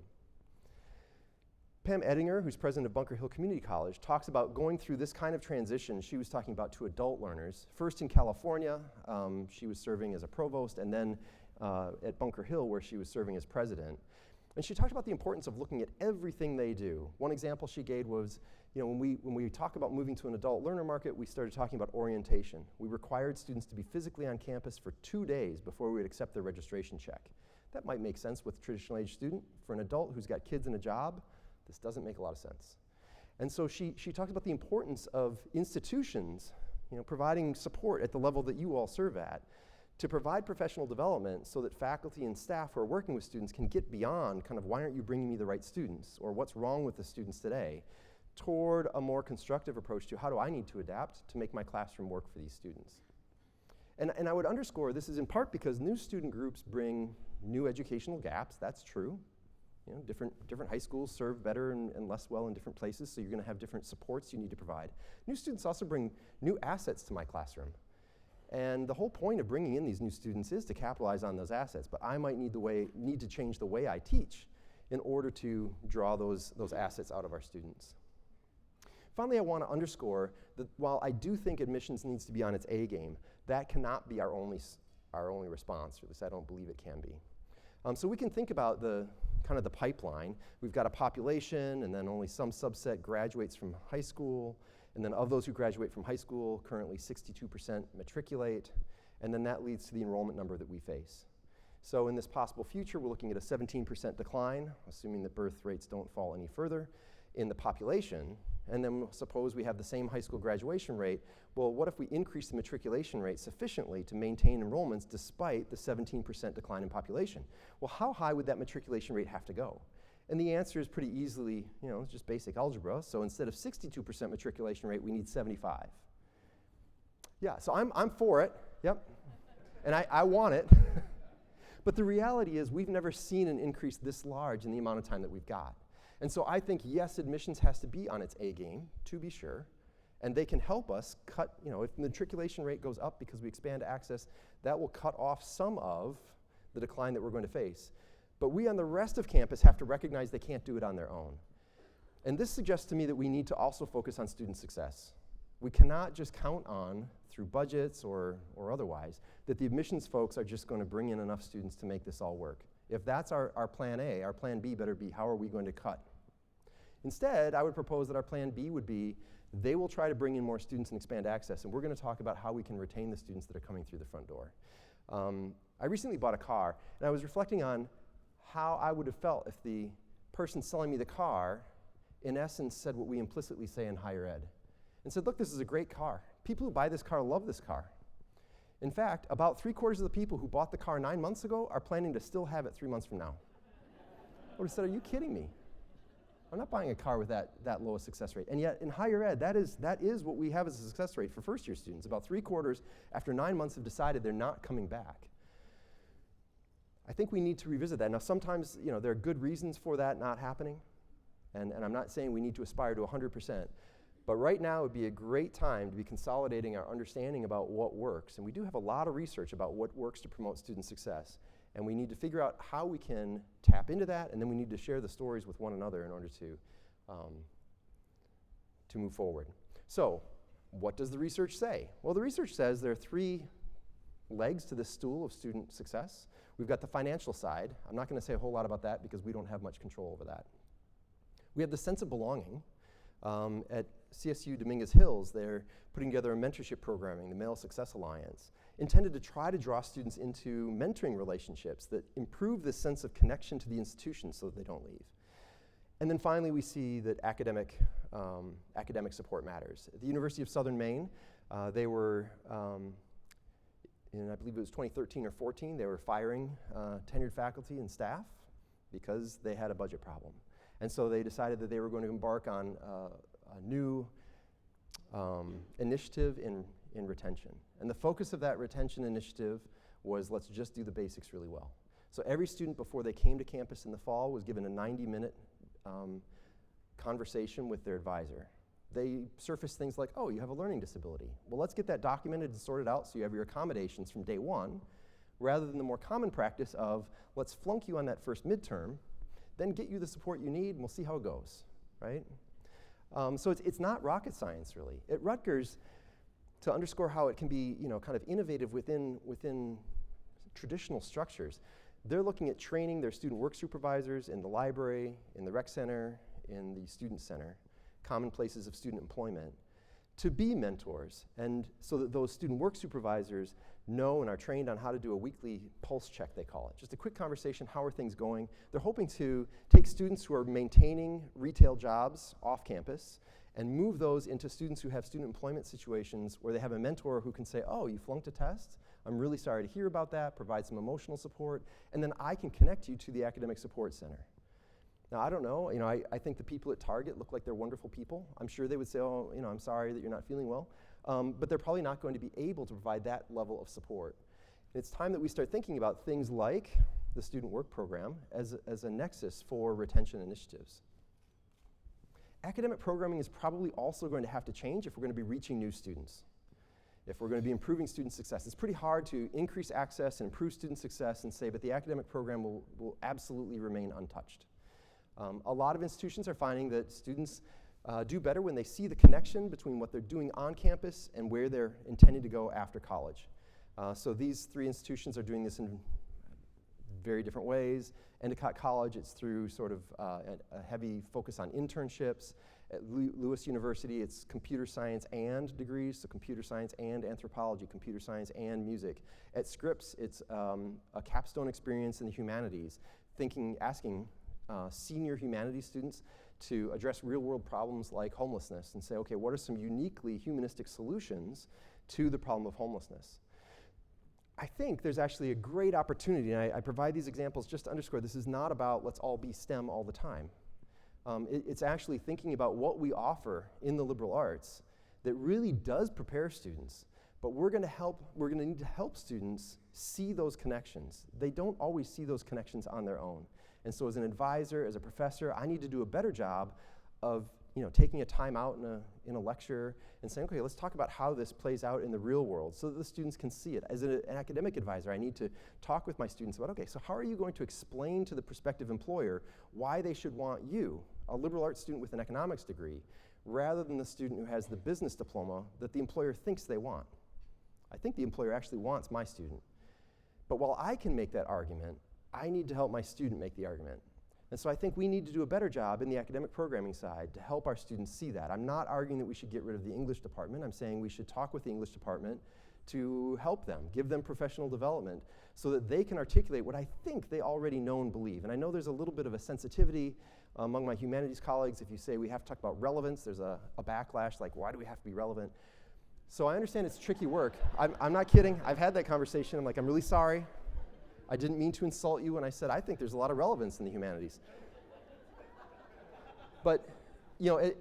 Pam Ettinger, who's president of Bunker Hill Community College, talks about going through this kind of transition she was talking about to adult learners. First in California, she was serving as a provost, and then at Bunker Hill, where she was serving as president. And she talked about the importance of looking at everything they do. One example she gave was, when we talk about moving to an adult learner market, we started talking about orientation. We required students to be physically on campus for 2 days before we would accept their registration check. That might make sense with a traditional age student. For an adult who's got kids and a job, this doesn't make a lot of sense. And so she talked about the importance of institutions, providing support at the level that you all serve at, to provide professional development so that faculty and staff who are working with students can get beyond kind of why aren't you bringing me the right students, or what's wrong with the students today, toward a more constructive approach to how do I need to adapt to make my classroom work for these students. And I would underscore this is in part because new student groups bring new educational gaps. That's true. Different high schools serve better and less well in different places, so you're going to have different supports you need to provide. New students also bring new assets to my classroom. And the whole point of bringing in these new students is to capitalize on those assets, but I might need to change the way I teach in order to draw those assets out of our students. Finally, I want to underscore that while I do think admissions needs to be on its A game, that cannot be our only response, or at least I don't believe it can be. So we can think about the pipeline. We've got a population, and then only some subset graduates from high school, and then of those who graduate from high school, currently 62% matriculate, and then that leads to the enrollment number that we face. So in this possible future, we're looking at a 17% decline, assuming that birth rates don't fall any further, in the population. And then suppose we have the same high school graduation rate. Well, what if we increase the matriculation rate sufficiently to maintain enrollments despite the 17% decline in population? Well, how high would that matriculation rate have to go? And the answer is pretty easily, it's just basic algebra. So instead of 62% matriculation rate, we need 75. Yeah, so I'm for it, yep. And I want it. But the reality is we've never seen an increase this large in the amount of time that we've got. And so I think, yes, admissions has to be on its A game, to be sure, and they can help us cut, if the matriculation rate goes up because we expand access, that will cut off some of the decline that we're going to face. But we on the rest of campus have to recognize they can't do it on their own. And this suggests to me that we need to also focus on student success. We cannot just count on, through budgets or otherwise, that the admissions folks are just going to bring in enough students to make this all work. If that's our plan A, our plan B better be how are we going to cut? Instead, I would propose that our plan B would be they will try to bring in more students and expand access, and we're going to talk about how we can retain the students that are coming through the front door. I recently bought a car, and I was reflecting on how I would have felt if the person selling me the car, in essence, said what we implicitly say in higher ed, and said, look, this is a great car. People who buy this car love this car. In fact, about 3/4 of the people who bought the car 9 months ago are planning to still have it 3 months from now. I would have said, are you kidding me? I'm not buying a car with that low a success rate. And yet in higher ed, that is what we have as a success rate for first-year students. About 3/4 after 9 months have decided they're not coming back. I think we need to revisit that. Now sometimes there are good reasons for that not happening, and I'm not saying we need to aspire to 100%, but right now would be a great time to be consolidating our understanding about what works. And we do have a lot of research about what works to promote student success. And we need to figure out how we can tap into that, and then we need to share the stories with one another in order to move forward. So, what does the research say? Well, the research says there are 3 legs to this stool of student success. We've got the financial side. I'm not going to say a whole lot about that because we don't have much control over that. We have the sense of belonging. At CSU Dominguez Hills, they're putting together a mentorship programming, the Male Success Alliance, intended to try to draw students into mentoring relationships that improve this sense of connection to the institution so that they don't leave. And then finally, we see that academic support matters. At the University of Southern Maine, they were, in I believe it was 2013 or 14, they were firing tenured faculty and staff because they had a budget problem. And so they decided that they were going to embark on a new initiative in retention. And the focus of that retention initiative was let's just do the basics really well. So every student before they came to campus in the fall was given a 90-minute conversation with their advisor. They surfaced things like, oh, you have a learning disability. Well, let's get that documented and sorted out so you have your accommodations from day one, rather than the more common practice of, let's flunk you on that first midterm, then get you the support you need, and we'll see how it goes, right? So it's not rocket science, really. At Rutgers, to underscore how it can be, kind of innovative within traditional structures, they're looking at training their student work supervisors in the library, in the rec center, in the student center, common places of student employment, to be mentors, and so that those student work supervisors know and are trained on how to do a weekly pulse check, they call it. Just a quick conversation, how are things going? They're hoping to take students who are maintaining retail jobs off campus and move those into students who have student employment situations where they have a mentor who can say, oh, you flunked a test? I'm really sorry to hear about that, provide some emotional support, and then I can connect you to the academic support center. Now, I don't know, I think the people at Target look like they're wonderful people. I'm sure they would say, oh, I'm sorry that you're not feeling well. But they're probably not going to be able to provide that level of support. And it's time that we start thinking about things like the student work program as a nexus for retention initiatives. Academic programming is probably also going to have to change if we're going to be reaching new students. If we're going to be improving student success. It's pretty hard to increase access and improve student success and say, but the academic program will absolutely remain untouched. A lot of institutions are finding that students do better when they see the connection between what they're doing on campus and where they're intending to go after college. So these three institutions are doing this in very different ways. Endicott College, it's through sort of a heavy focus on internships. At Lewis University, it's computer science and degrees, so computer science and anthropology, computer science and music. At Scripps, it's a capstone experience in the humanities, asking senior humanities students to address real-world problems like homelessness and say, okay, what are some uniquely humanistic solutions to the problem of homelessness? I think there's actually a great opportunity, and I provide these examples just to underscore this is not about let's all be STEM all the time. It's actually thinking about what we offer in the liberal arts that really does prepare students, but we're going to need to help students see those connections. They don't always see those connections on their own. And so as an advisor, as a professor, I need to do a better job of taking a time out in a lecture and saying, okay, let's talk about how this plays out in the real world so that the students can see it. As an academic advisor, I need to talk with my students about, okay, so how are you going to explain to the prospective employer why they should want you, a liberal arts student with an economics degree, rather than the student who has the business diploma that the employer thinks they want? I think the employer actually wants my student. But while I can make that argument, I need to help my student make the argument. And so I think we need to do a better job in the academic programming side to help our students see that. I'm not arguing that we should get rid of the English department. I'm saying we should talk with the English department to help them, give them professional development so that they can articulate what I think they already know and believe. And I know there's a little bit of a sensitivity among my humanities colleagues. If you say we have to talk about relevance, there's a backlash like, why do we have to be relevant? So I understand it's tricky work. I'm not kidding. I've had that conversation. I'm like, I'm really sorry. I didn't mean to insult you when I said I think there's a lot of relevance in the humanities. But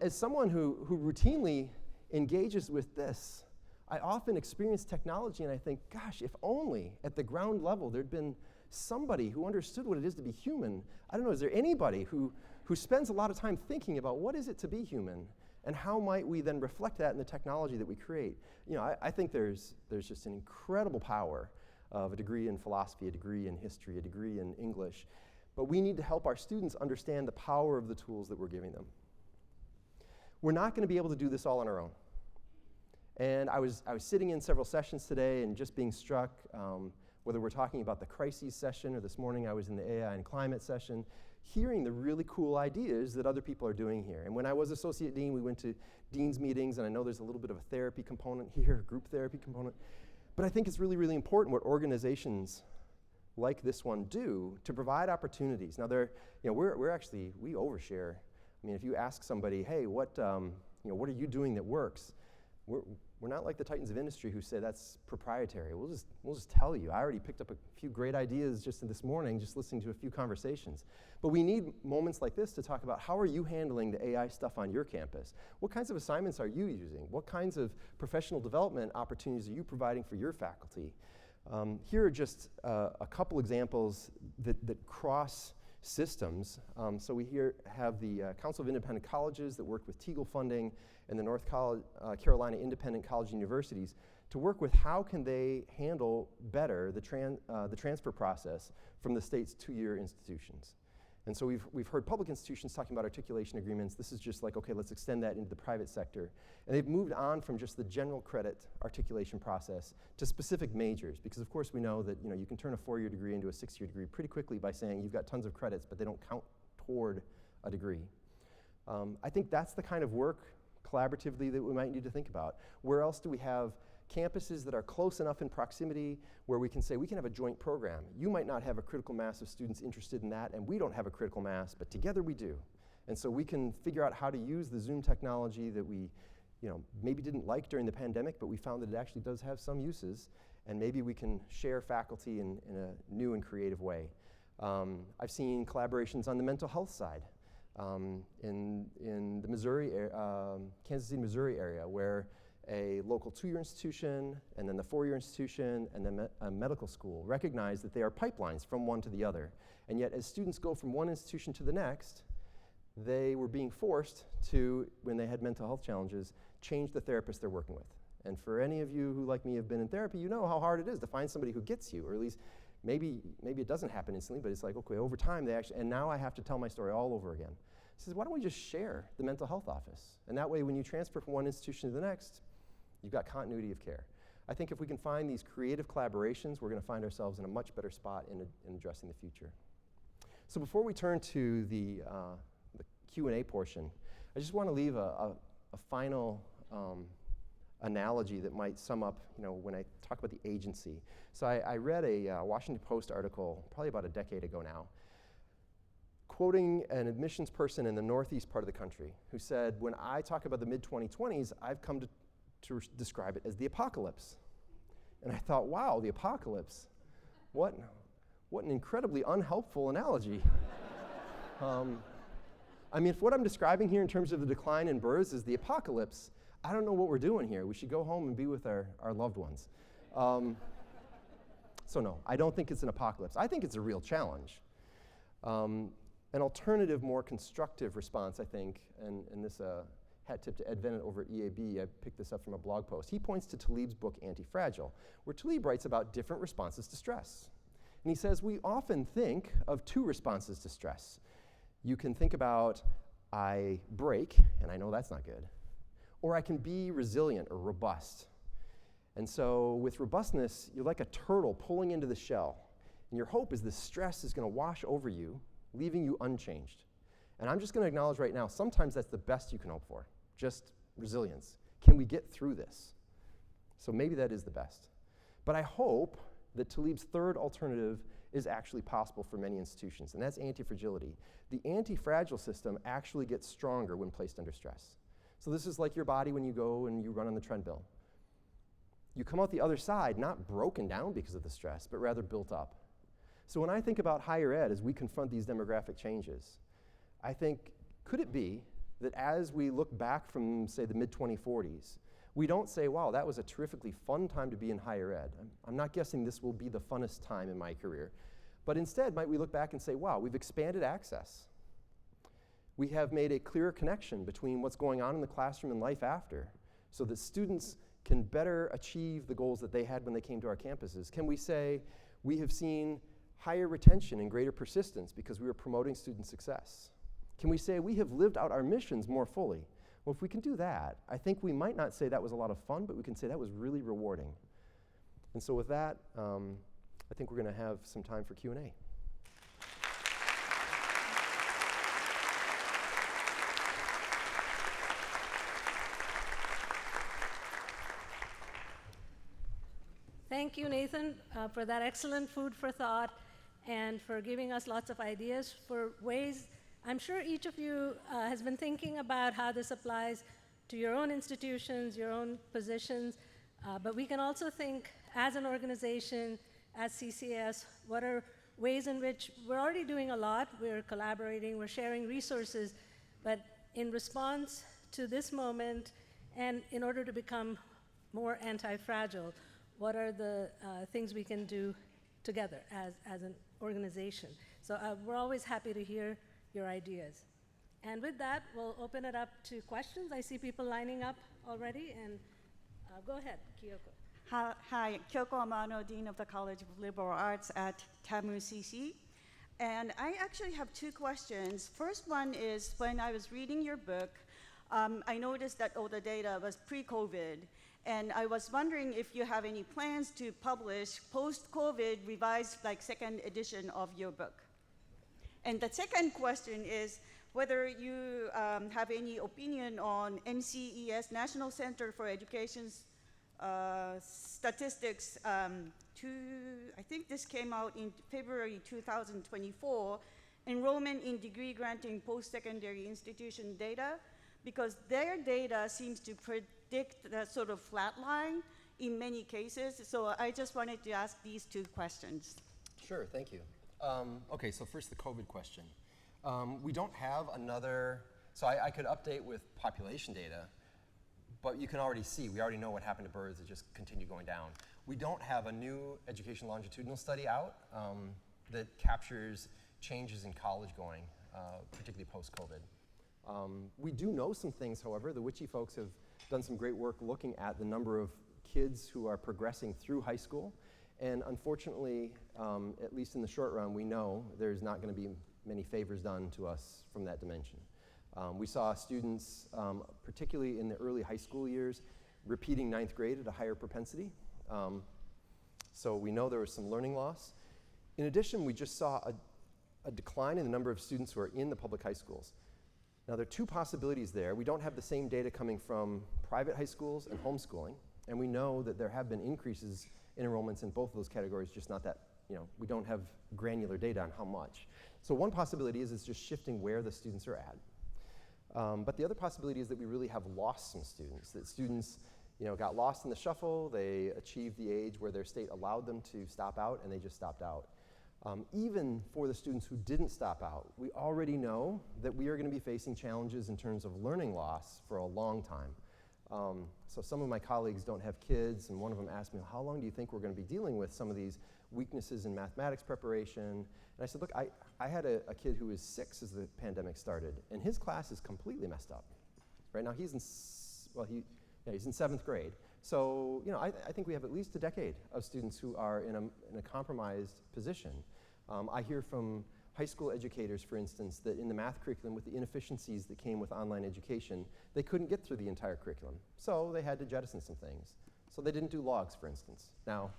as someone who routinely engages with this, I often experience technology and I think, gosh, if only at the ground level there'd been somebody who understood what it is to be human. I don't know, is there anybody who spends a lot of time thinking about what is it to be human and how might we then reflect that in the technology that we create? I think there's just an incredible power of a degree in philosophy, a degree in history, a degree in English. But we need to help our students understand the power of the tools that we're giving them. We're not going to be able to do this all on our own. And I was sitting in several sessions today and just being struck, whether we're talking about the crises session or this morning I was in the AI and climate session, hearing the really cool ideas that other people are doing here. And when I was associate dean, we went to dean's meetings, and I know there's a little bit of a therapy component here, a group therapy component. But I think it's really, really important what organizations like this one do to provide opportunities. Now, we overshare. I mean, if you ask somebody, hey, what are you doing that works? We're not like the titans of industry who say that's proprietary. We'll just tell you. I already picked up a few great ideas just this morning, just listening to a few conversations. But we need moments like this to talk about how are you handling the AI stuff on your campus? What kinds of assignments are you using? What kinds of professional development opportunities are you providing for your faculty? Here are just a couple examples that cross systems. So we here have the Council of Independent Colleges that worked with Teagle funding and the North Carolina Independent College Universities to work with how can they handle better the transfer process from the state's two-year institutions. And so we've heard public institutions talking about articulation agreements. This is just like, okay, let's extend that into the private sector. And they've moved on from just the general credit articulation process to specific majors, because of course we know that you can turn a 4-year degree into a 6-year degree pretty quickly by saying you've got tons of credits, but they don't count toward a degree. I think that's the kind of work collaboratively that we might need to think about. Where else do we have campuses that are close enough in proximity where we can say we can have a joint program? You might not have a critical mass of students interested in that, and we don't have a critical mass, but together we do. And so we can figure out how to use the Zoom technology that we maybe didn't like during the pandemic, but we found that it actually does have some uses, and maybe we can share faculty in a new and creative way. I've seen collaborations on the mental health side in the Kansas City, Missouri area, where a local 2-year institution, and then the 4-year institution, and then a medical school recognize that they are pipelines from one to the other. And yet, as students go from one institution to the next, they were being forced to, when they had mental health challenges, change the therapist they're working with. And for any of you who, like me, have been in therapy, you know how hard it is to find somebody who gets you, or at least maybe it doesn't happen instantly, but it's like, okay, over time they actually, and now I have to tell my story all over again. He says, why don't we just share the mental health office? And that way, when you transfer from one institution to the next, you've got continuity of care. I think if we can find these creative collaborations, we're going to find ourselves in a much better spot in addressing the future. So before we turn to the Q&A portion, I just want to leave a final analogy that might sum up, when I talk about the agency. So I read a Washington Post article probably about a decade ago now, quoting an admissions person in the northeast part of the country who said, when I talk about the mid-2020s, I've come to describe it as the apocalypse. And I thought, wow, the apocalypse. What an incredibly unhelpful analogy. I mean, if what I'm describing here in terms of the decline in births is the apocalypse, I don't know what we're doing here. We should go home and be with our loved ones. So no, I don't think it's an apocalypse. I think it's a real challenge. An alternative, more constructive response, I think, and this hat tip to Ed Vennett over at EAB, I picked this up from a blog post. He points to Talib's book, Anti-Fragile, where Talib writes about different responses to stress. And he says, we often think of 2 responses to stress. You can think about, I break, and I know that's not good, or I can be resilient or robust. And so with robustness, you're like a turtle pulling into the shell, and your hope is the stress is going to wash over you, leaving you unchanged. And I'm just going to acknowledge right now, sometimes that's the best you can hope for, just resilience. Can we get through this? So maybe that is the best. But I hope that Talib's third alternative is actually possible for many institutions, and that's anti-fragility. The anti-fragile system actually gets stronger when placed under stress. So this is like your body when you go and you run on the treadmill. You come out the other side not broken down because of the stress, but rather built up. So when I think about higher ed as we confront these demographic changes, I think, could it be that as we look back from, say, the mid-2040s, we don't say, wow, that was a terrifically fun time to be in higher ed. I'm not guessing this will be the funnest time in my career. But instead, might we look back and say, wow, we've expanded access. We have made a clearer connection between what's going on in the classroom and life after, so that students can better achieve the goals that they had when they came to our campuses. Can we say we have seen higher retention and greater persistence because we were promoting student success? Can we say we have lived out our missions more fully? Well, if we can do that, I think we might not say that was a lot of fun, but we can say that was really rewarding. And so with that, I think we're going to have some time for Q&A. Thank you, Nathan, for that excellent food for thought and for giving us lots of ideas for ways. I'm sure each of you has been thinking about how this applies to your own institutions, your own positions, but we can also think as an organization, as CCS, what are ways in which we're already doing a lot, we're collaborating, we're sharing resources, but in response to this moment and in order to become more anti-fragile, what are the things we can do together as an organization. So we're always happy to hear your ideas. And with that, we'll open it up to questions. I see people lining up already, and go ahead, Kyoko. Hi, Kyoko Amano, Dean of the College of Liberal Arts at TAMU CC. And I actually have two questions. First one is, when I was reading your book, I noticed that all the data was pre-COVID. And I was wondering if you have any plans to publish post-COVID revised, like, second edition of your book. And the second question is whether you have any opinion on NCES, National Center for Education's statistics. I think this came out in February 2024, enrollment in degree granting post-secondary institution data, because their data seems to predict the sort of flat line in many cases. So I just wanted to ask these two questions. Sure, thank you. Okay, so first the COVID question. We don't have another, so I could update with population data, but you can already see, we already know what happened to births, it just continued going down. We don't have a new education longitudinal study out that captures changes in college going, particularly post-COVID. We do know some things, however. The Witchy folks have done some great work looking at the number of kids who are progressing through high school. And unfortunately, at least in the short run, we know there's not going to be many favors done to us from that dimension. We saw students, particularly in the early high school years, repeating ninth grade at a higher propensity. So we know there was some learning loss. In addition, we just saw a decline in the number of students who are in the public high schools. Now, there are two possibilities there. We don't have the same data coming from private high schools and homeschooling, and we know that there have been increases in enrollments in both of those categories, just not that, we don't have granular data on how much. So one possibility is it's just shifting where the students are at. But the other possibility is that we really have lost some students, that students got lost in the shuffle, they achieved the age where their state allowed them to stop out, and they just stopped out. Even for the students who didn't stop out, we already know that we are going to be facing challenges in terms of learning loss for a long time. So some of my colleagues don't have kids, and one of them asked me, how long do you think we're going to be dealing with some of these weaknesses in mathematics preparation? And I said, look, I had a kid who was 6 as the pandemic started, and his class is completely messed up. Right now he's in 7th grade. So I think we have at least a decade of students who are in a compromised position. I hear from high school educators, for instance, that in the math curriculum, with the inefficiencies that came with online education, they couldn't get through the entire curriculum. So they had to jettison some things. So they didn't do logs, for instance. Now,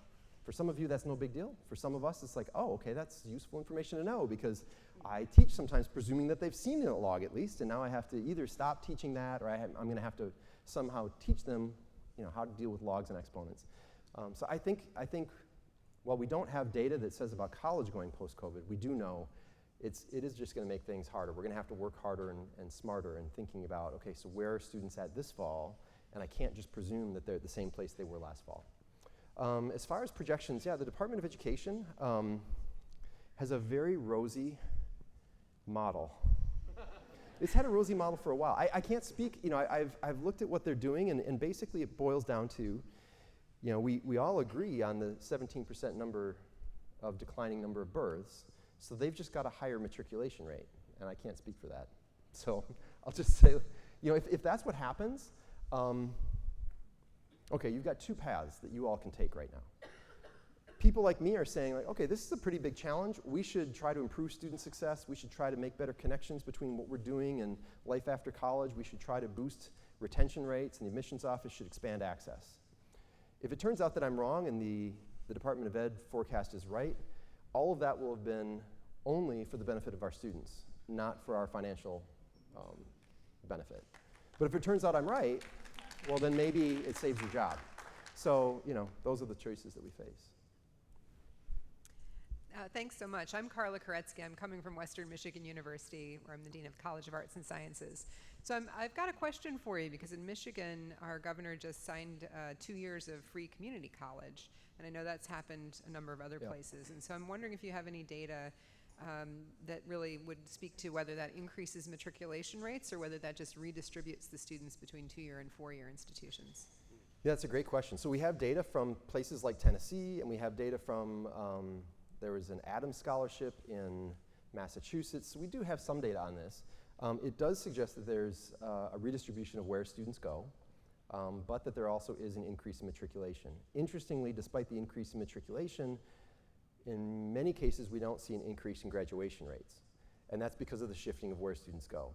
for some of you, that's no big deal. For some of us, it's like, oh, okay, that's useful information to know, because I teach sometimes presuming that they've seen a log at least, and now I have to either stop teaching that, or I'm going to have to somehow teach them how to deal with logs and exponents. So I think while we don't have data that says about college going post-COVID, we do know it is just going to make things harder. We're going to have to work harder and smarter in thinking about, okay, so where are students at this fall? And I can't just presume that they're at the same place they were last fall. As far as projections, yeah, the Department of Education has a very rosy model. It's had a rosy model for a while. I can't speak, I've looked at what they're doing, and basically it boils down to, we all agree on the 17% number of declining number of births, so they've just got a higher matriculation rate, and I can't speak for that. So I'll just say, if that's what happens, okay, you've got two paths that you all can take right now. People like me are saying, like, okay, this is a pretty big challenge. We should try to improve student success. We should try to make better connections between what we're doing and life after college. We should try to boost retention rates, and the admissions office should expand access. If it turns out that I'm wrong and the Department of Ed forecast is right, all of that will have been only for the benefit of our students, not for our financial benefit. But if it turns out I'm right, well, then maybe it saves your job. So, those are the choices that we face. Thanks so much. I'm Carla Koretsky. I'm coming from Western Michigan University, where I'm the Dean of the College of Arts and Sciences. So I've got a question for you, because in Michigan, our governor just signed 2 years of free community college, and I know that's happened a number of other places. And so I'm wondering if you have any data that really would speak to whether that increases matriculation rates or whether that just redistributes the students between 2-year and 4-year institutions. Yeah, that's a great question. So we have data from places like Tennessee, and we have data from, there was an Adams Scholarship in Massachusetts. So we do have some data on this. It does suggest that there's a redistribution of where students go, but that there also is an increase in matriculation. Interestingly, despite the increase in matriculation, in many cases we don't see an increase in graduation rates. And that's because of the shifting of where students go.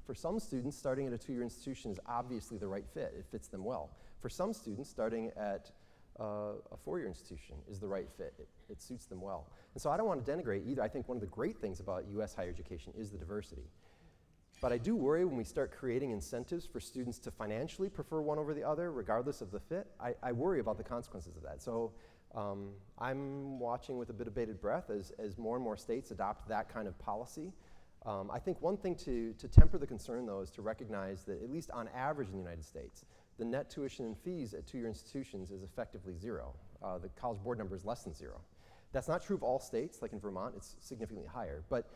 For some students, starting at a two-year institution is obviously the right fit. It fits them well. For some students, starting at a four-year institution is the right fit. It suits them well. And so I don't want to denigrate either. I think one of the great things about US higher education is the diversity. But I do worry when we start creating incentives for students to financially prefer one over the other, regardless of the fit. I worry about the consequences of that. So I'm watching with a bit of bated breath as more and more states adopt that kind of policy. I think one thing to temper the concern, though, is to recognize that at least on average in the United States, the net tuition and fees at two-year institutions is effectively zero. The College Board number is less than zero. That's not true of all states. Like in Vermont, it's significantly higher. But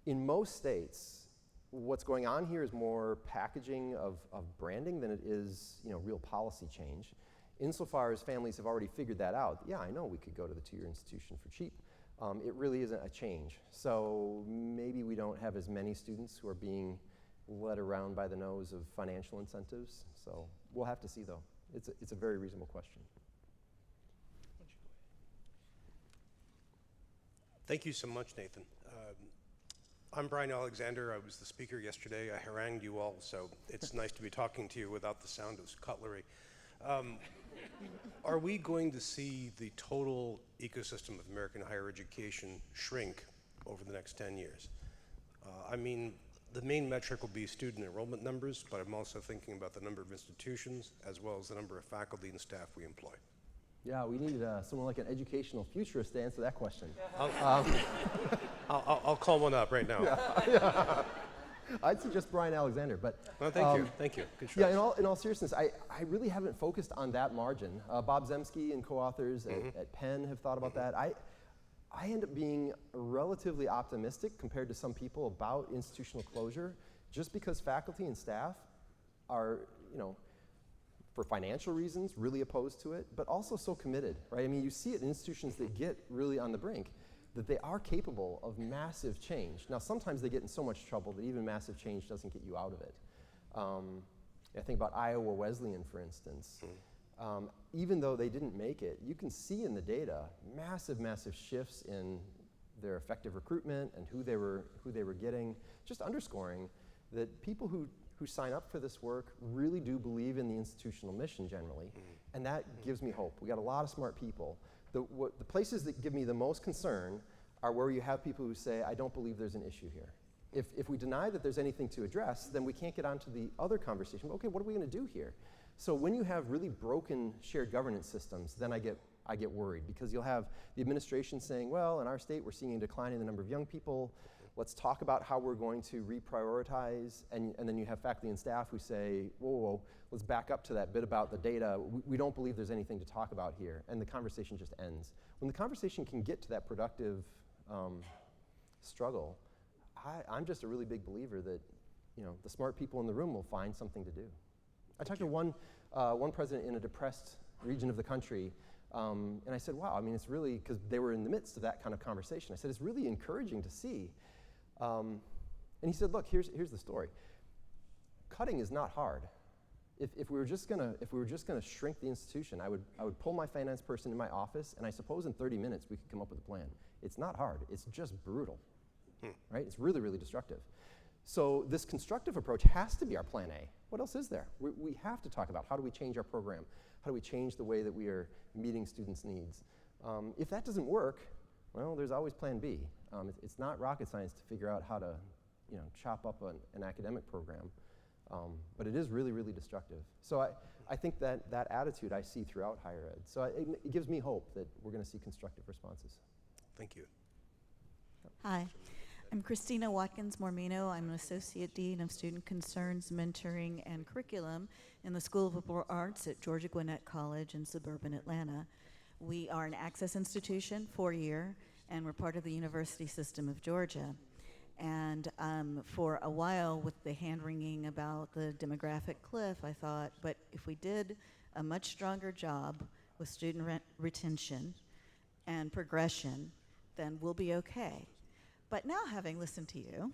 in most states, what's going on here is more packaging of branding than it is, real policy change. Insofar as families have already figured that out, yeah, I know we could go to the two-year institution for cheap. It really isn't a change. So maybe we don't have as many students who are being led around by the nose of financial incentives. So we'll have to see, though. It's a very reasonable question. Thank you so much, Nathan. I'm Brian Alexander. I was the speaker yesterday. I harangued you all, so it's nice to be talking to you without the sound of cutlery. Are we going to see the total ecosystem of American higher education shrink over the next 10 years? I mean, the main metric will be student enrollment numbers, but I'm also thinking about the number of institutions as well as the number of faculty and staff we employ. Yeah, we need someone like an educational futurist to answer that question. I'll call one up right now. Yeah. I'd suggest Brian Alexander, but well, thank you. Good choice. Yeah, in all seriousness, I really haven't focused on that margin. Bob Zemsky and co-authors at Penn have thought about that. I end up being relatively optimistic compared to some people about institutional closure, just because faculty and staff are, for financial reasons, really opposed to it, but also so committed, right? I mean, you see it in institutions that get really on the brink, that they are capable of massive change. Now, sometimes they get in so much trouble that even massive change doesn't get you out of it. I think about Iowa Wesleyan, for instance. Even though they didn't make it, you can see in the data massive shifts in their effective recruitment and who they were getting, just underscoring that people who sign up for this work really do believe in the institutional mission generally, and that gives me hope. We got a lot of smart people. The places that give me the most concern are where you have people who say, I don't believe there's an issue here. If we deny that there's anything to address, then we can't get onto the other conversation. Okay, what are we going to do here? So when you have really broken shared governance systems, then I get worried, because you'll have the administration saying, well, in our state we're seeing a decline in the number of young people. Let's talk about how we're going to reprioritize, and then you have faculty and staff who say, whoa, let's back up to that bit about the data. We don't believe there's anything to talk about here, and the conversation just ends. When the conversation can get to that productive struggle, I'm just a really big believer that the smart people in the room will find something to do. I talked to one president in a depressed region of the country, and I said, wow, I mean, it's really, because they were in the midst of that kind of conversation. I said, it's really encouraging to see. And he said, look, here's the story. Cutting is not hard. If we were just gonna shrink the institution, I would pull my finance person in my office, and I suppose in 30 minutes we could come up with a plan. It's not hard. It's just brutal, right? It's really, really destructive. So this constructive approach has to be our plan A. What else is there? We have to talk about how do we change our program? How do we change the way that we are meeting students' needs? If that doesn't work, well, there's always plan B. It's not rocket science to figure out how to chop up an academic program, but it is really, really destructive. So I think that attitude I see throughout higher ed. So it gives me hope that we're going to see constructive responses. Thank you. Hi, I'm Christina Watkins-Mormino. I'm an Associate Dean of Student Concerns, Mentoring, and Curriculum in the School of Liberal Arts at Georgia Gwinnett College in suburban Atlanta. We are an access institution, 4-year, and we're part of the University System of Georgia. And for a while, with the hand-wringing about the demographic cliff, I thought, but if we did a much stronger job with student retention and progression, then we'll be okay. But now, having listened to you,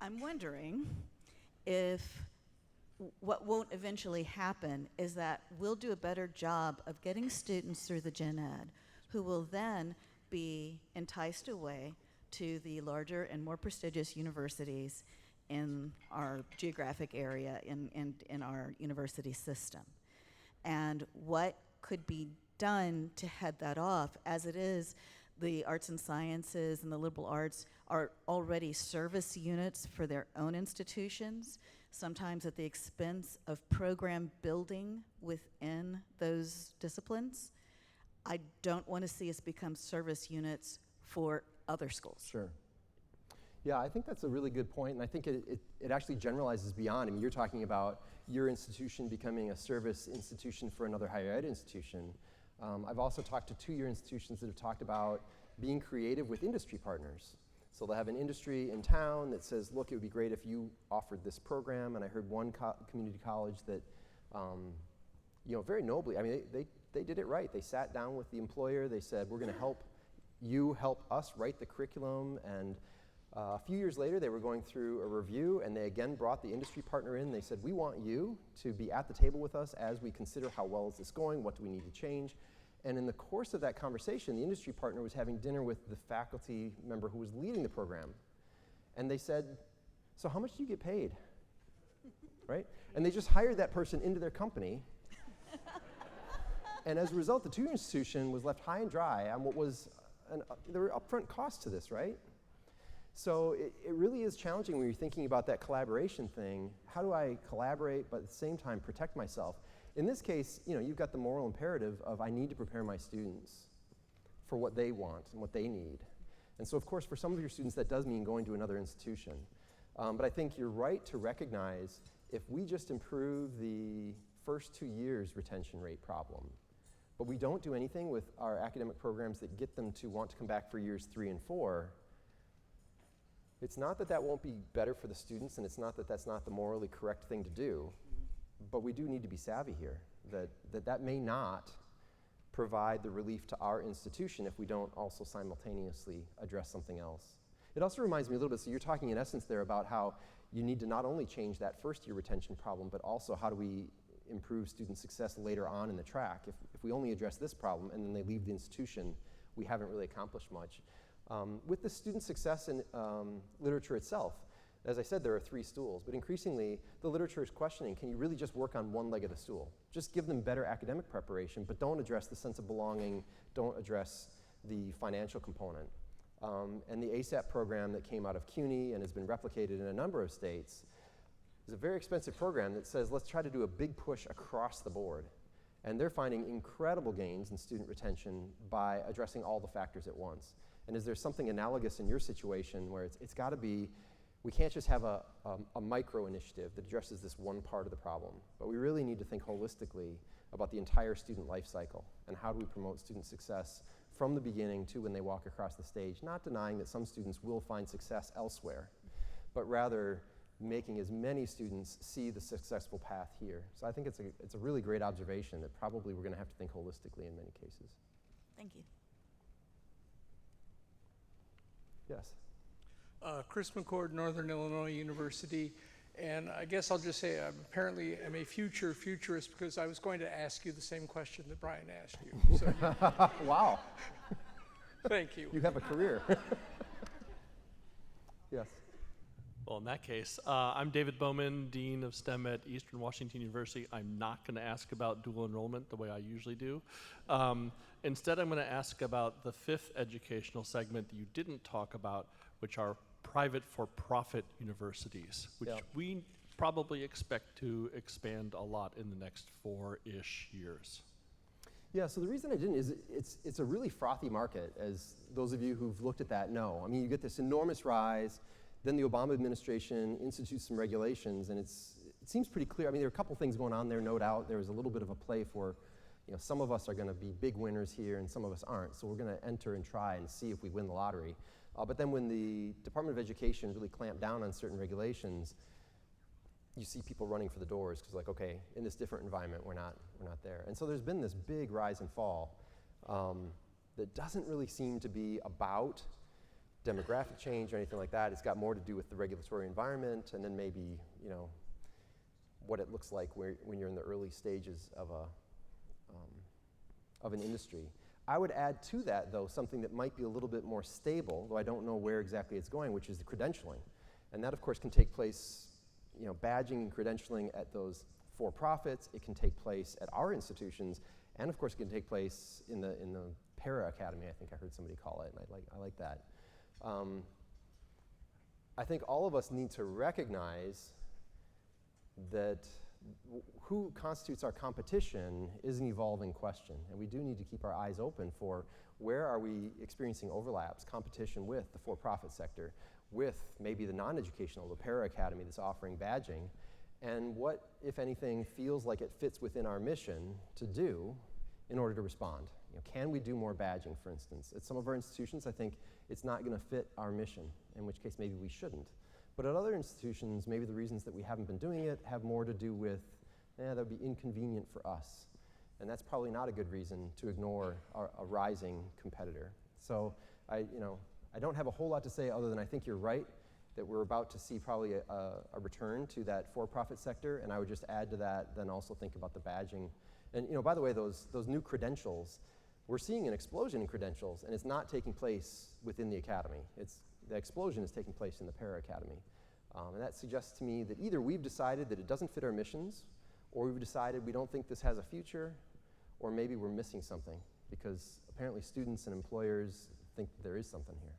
I'm wondering if what won't eventually happen is that we'll do a better job of getting students through the gen ed who will then be enticed away to the larger and more prestigious universities in our geographic area, in our university system. And what could be done to head that off? As it is, the arts and sciences and the liberal arts are already service units for their own institutions, sometimes at the expense of program building within those disciplines. I don't want to see us become service units for other schools. Sure. Yeah, I think that's a really good point, and I think it actually generalizes beyond. I mean, you're talking about your institution becoming a service institution for another higher ed institution. I've also talked to two-year institutions that have talked about being creative with industry partners. So they'll have an industry in town that says, look, it would be great if you offered this program, and I heard one community college that, very nobly, I mean, they did it right. They sat down with the employer, they said, we're gonna help you help us write the curriculum, and a few years later, they were going through a review, and they again brought the industry partner in. They said, we want you to be at the table with us as we consider how well is this going, what do we need to change. And in the course of that conversation, the industry partner was having dinner with the faculty member who was leading the program. And they said, so how much do you get paid? Right? And they just hired that person into their company. And as a result, the two-year institution was left high and dry on what was, there were upfront costs to this, right? So it really is challenging when you're thinking about that collaboration thing. How do I collaborate, but at the same time protect myself? In this case, you've got the moral imperative of I need to prepare my students for what they want and what they need. And so, of course, for some of your students, that does mean going to another institution. But I think you're right to recognize if we just improve the first 2 years retention rate problem, but we don't do anything with our academic programs that get them to want to come back for years 3 and 4, it's not that that won't be better for the students, and it's not that that's not the morally correct thing to do, but we do need to be savvy here, that may not provide the relief to our institution if we don't also simultaneously address something else. It also reminds me a little bit, so you're talking in essence there about how you need to not only change that first year retention problem, but also how do we improve student success later on in the track. If we only address this problem and then they leave the institution, we haven't really accomplished much. With the student success in literature itself, as I said, there are 3 stools, but increasingly the literature is questioning, can you really just work on one leg of the stool? Just give them better academic preparation, but don't address the sense of belonging, don't address the financial component. And the ASAP program that came out of CUNY and has been replicated in a number of states is a very expensive program that says, let's try to do a big push across the board. And they're finding incredible gains in student retention by addressing all the factors at once. And is there something analogous in your situation where it's got to be, we can't just have a micro initiative that addresses this one part of the problem, but we really need to think holistically about the entire student life cycle and how do we promote student success from the beginning to when they walk across the stage, not denying that some students will find success elsewhere, but rather making as many students see the successful path here. So I think it's a really great observation that probably we're going to have to think holistically in many cases. Thank you. Yes. Chris McCord, Northern Illinois University, and I guess I'll just say I'm a futurist because I was going to ask you the same question that Brian asked you. So. Wow. Thank you. You have a career. Yes. Well, in that case, I'm David Bowman, Dean of STEM at Eastern Washington University. I'm not going to ask about dual enrollment the way I usually do. Instead, I'm going to ask about the 5th educational segment that you didn't talk about, which are private for-profit universities, which we probably expect to expand a lot in the next 4-ish years. Yeah, so the reason I didn't is it's a really frothy market, as those of you who've looked at that know. I mean, you get this enormous rise, then the Obama administration institutes some regulations, and it seems pretty clear. I mean, there are a couple things going on there, no doubt. There was a little bit of a play for, some of us are going to be big winners here, and some of us aren't. So we're going to enter and try and see if we win the lottery. But then when the Department of Education really clamped down on certain regulations, you see people running for the doors because, like, okay, in this different environment, we're not there. And so there's been this big rise and fall that doesn't really seem to be about demographic change or anything like that. It's got more to do with the regulatory environment, and then maybe, you know, what it looks like when you're in the early stages of an industry. I would add to that, though, something that might be a little bit more stable, though I don't know where exactly it's going, which is the credentialing. And that, of course, can take place, you know, badging and credentialing at those for-profits. It can take place at our institutions, and of course, it can take place in the para academy. I think I heard somebody call it, and I like that. I think all of us need to recognize that who constitutes our competition is an evolving question, and we do need to keep our eyes open for where are we experiencing overlaps, competition with the for-profit sector, with maybe the non-educational, the para academy that's offering badging, and what, if anything, feels like it fits within our mission to do in order to respond. You know, can we do more badging, for instance? At some of our institutions, I think it's not going to fit our mission, in which case maybe we shouldn't. But at other institutions, maybe the reasons that we haven't been doing it have more to do with, that would be inconvenient for us. And that's probably not a good reason to ignore a rising competitor. So I don't have a whole lot to say other than I think you're right that we're about to see probably a return to that for-profit sector, and I would just add to that, then also think about the badging. And, you know, by the way, those new credentials, we're seeing an explosion in credentials, and it's not taking place within the academy. The explosion is taking place in the para academy. And that suggests to me that either we've decided that it doesn't fit our missions, or we've decided we don't think this has a future, or maybe we're missing something, because apparently students and employers think that there is something here.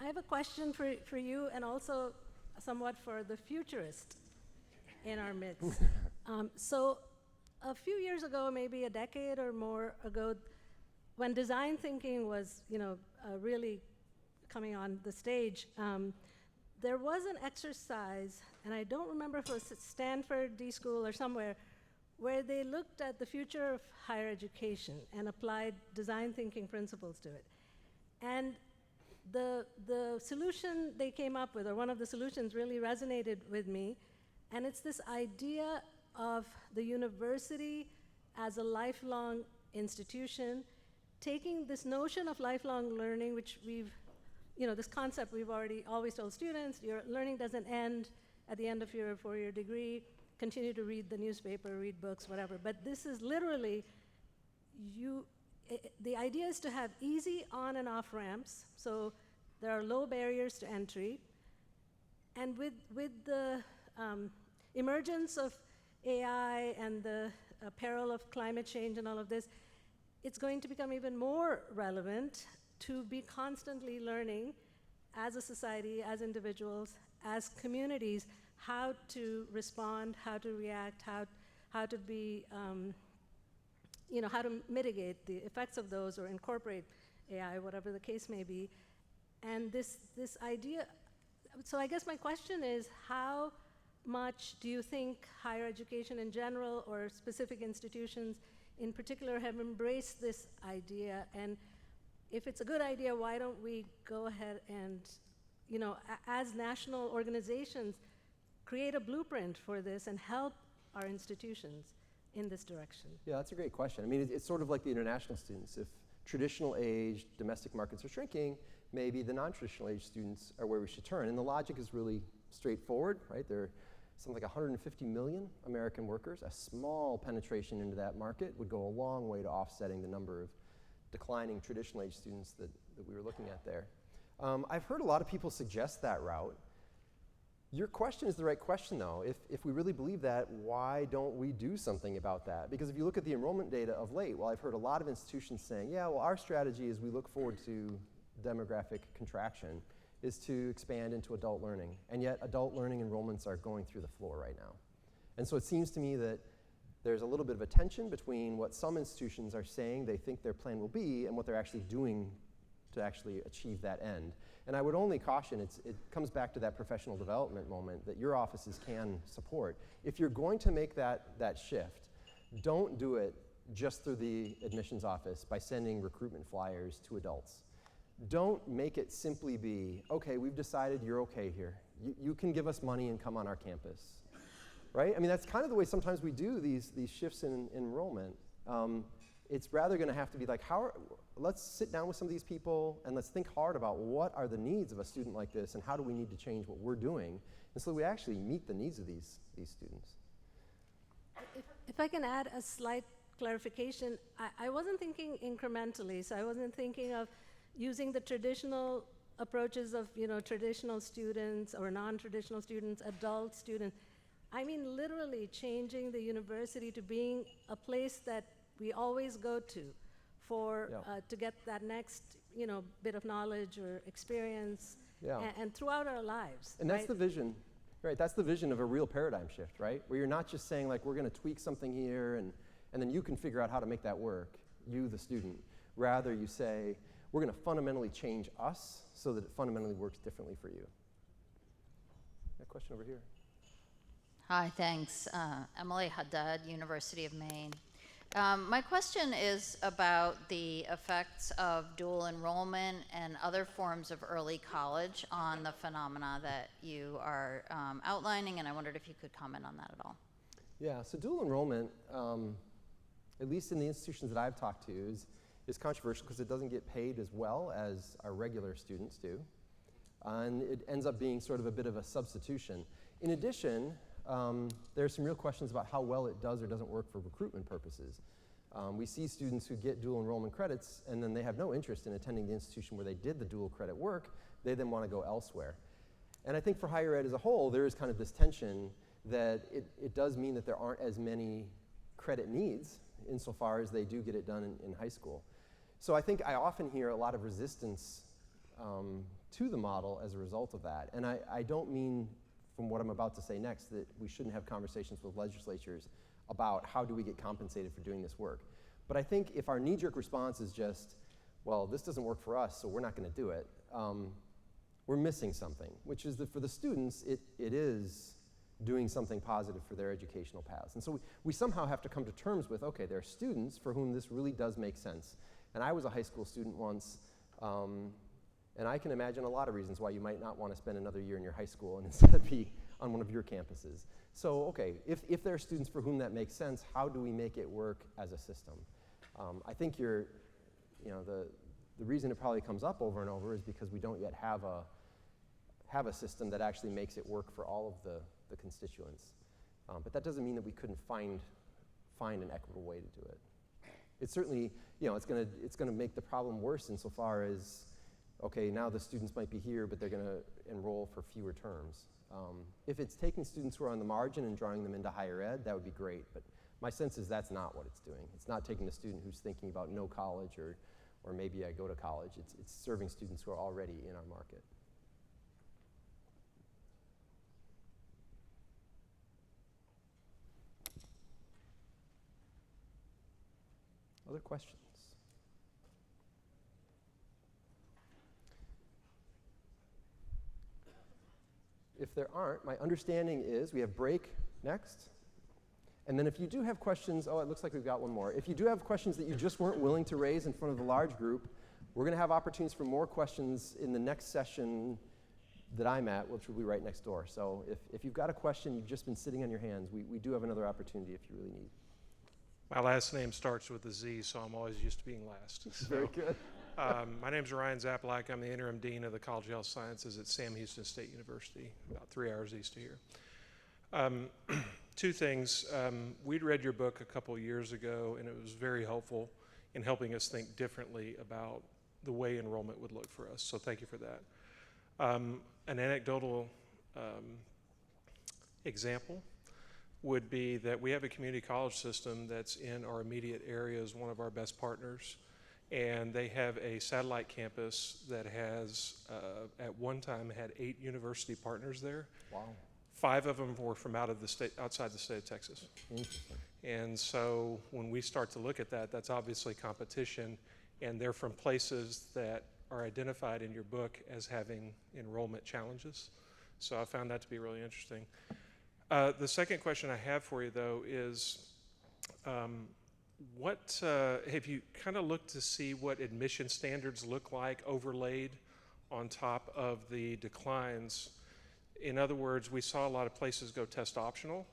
I have a question for you, and also somewhat for the futurist in our midst. So a few years ago, maybe a decade or more ago, when design thinking was, really coming on the stage, there was an exercise, and I don't remember if it was at Stanford, D School, or somewhere, where they looked at the future of higher education and applied design thinking principles to it. And the solution they came up with, or one of the solutions, really resonated with me, and it's this idea of the university as a lifelong institution, taking this notion of lifelong learning, which this concept we've always told students, your learning doesn't end at the end of your four-year degree, continue to read the newspaper, read books, whatever, but this is literally, the idea is to have easy on and off ramps, so there are low barriers to entry, and with the emergence of AI and the peril of climate change and all of this, it's going to become even more relevant to be constantly learning as a society, as individuals, as communities, how to respond, how to react, how to be, how to mitigate the effects of those or incorporate AI, whatever the case may be. And this idea, so I guess my question is, how much do you think higher education in general or specific institutions in particular have embraced this idea? And if it's a good idea, why don't we go ahead and, as national organizations, create a blueprint for this and help our institutions in this direction? Yeah, that's a great question. I mean, it's sort of like the international students. If traditional age domestic markets are shrinking, maybe the non-traditional age students are where we should turn. And the logic is really straightforward, right? There are something like 150 million American workers. A small penetration into that market would go a long way to offsetting the number of declining traditional age students that we were looking at there. I've heard a lot of people suggest that route. Your question is the right question, though. If we really believe that, why don't we do something about that? Because if you look at the enrollment data of late, well, I've heard a lot of institutions saying, yeah, well, our strategy as we look forward to demographic contraction is to expand into adult learning. And yet adult learning enrollments are going through the floor right now. And so it seems to me that there's a little bit of a tension between what some institutions are saying they think their plan will be and what they're actually doing to actually achieve that end. And I would only caution, it comes back to that professional development moment that your offices can support. If you're going to make that shift, don't do it just through the admissions office by sending recruitment flyers to adults. Don't make it simply be, okay, we've decided you're okay here. You can give us money and come on our campus, right? I mean, that's kind of the way sometimes we do these shifts in enrollment. It's rather going to have to be like, let's sit down with some of these people and let's think hard about what are the needs of a student like this and how do we need to change what we're doing, and so we actually meet the needs of these students. If I can add a slight clarification, I wasn't thinking incrementally, so I wasn't thinking of using the traditional approaches of, traditional students or non-traditional students, adult students. I mean literally changing the university to being a place that we always go to for to get that next, bit of knowledge or experience, and throughout our lives. And that's the vision, right? That's the vision of a real paradigm shift, right? Where you're not just saying like, we're going to tweak something here and then you can figure out how to make that work, you, the student. Rather, you say, we're going to fundamentally change us so that it fundamentally works differently for you. That question over here. Hi, thanks. Emily Haddad, University of Maine. My question is about the effects of dual enrollment and other forms of early college on the phenomena that you are outlining, and I wondered if you could comment on that at all. Yeah, so dual enrollment, at least in the institutions that I've talked to, is controversial because it doesn't get paid as well as our regular students do. And it ends up being sort of a bit of a substitution. In addition, there are some real questions about how well it does or doesn't work for recruitment purposes. We see students who get dual enrollment credits and then they have no interest in attending the institution where they did the dual credit work. They then want to go elsewhere. And I think for higher ed as a whole, there is kind of this tension that it does mean that there aren't as many credit needs insofar as they do get it done in high school. So I think I often hear a lot of resistance to the model as a result of that. And I don't mean, from what I'm about to say next, that we shouldn't have conversations with legislatures about how do we get compensated for doing this work. But I think if our knee-jerk response is just, well, this doesn't work for us, so we're not going to do it, we're missing something, which is that for the students, it is doing something positive for their educational paths. And so we somehow have to come to terms with, okay, there are students for whom this really does make sense. And I was a high school student once, and I can imagine a lot of reasons why you might not want to spend another year in your high school and instead be on one of your campuses. So, okay, if there are students for whom that makes sense, how do we make it work as a system? I think the reason it probably comes up over and over is because we don't yet have a system that actually makes it work for all of the constituents. But that doesn't mean that we couldn't find an equitable way to do it. It's certainly, it's going to make the problem worse insofar as, okay, now the students might be here, but they're going to enroll for fewer terms. If it's taking students who are on the margin and drawing them into higher ed, that would be great. But my sense is that's not what it's doing. It's not taking a student who's thinking about no college or maybe I go to college. It's serving students who are already in our market. Other questions? If there aren't, my understanding is we have break next. And then if you do have questions, it looks like we've got one more. If you do have questions that you just weren't willing to raise in front of the large group, we're going to have opportunities for more questions in the next session that I'm at, which will be right next door. So if you've got a question, you've just been sitting on your hands, we do have another opportunity if you really need. My last name starts with a Z, so I'm always used to being last. So, very good. My name is Ryan Zappalak. I'm the interim dean of the College of Health Sciences at Sam Houston State University, about 3 hours east of here. Two things. We'd read your book a couple years ago, and it was very helpful in helping us think differently about the way enrollment would look for us, so thank you for that. An anecdotal example would be that we have a community college system that's in our immediate area as one of our best partners, and they have a satellite campus that has, at one time, had 8 university partners there. Wow. 5 of them were from outside the state of Texas. Interesting. And so when we start to look at that, that's obviously competition, and they're from places that are identified in your book as having enrollment challenges. So I found that to be really interesting. The second question I have for you, though, is What have you kind of looked to see what admission standards look like overlaid on top of the declines? In other words, we saw a lot of places go test optional,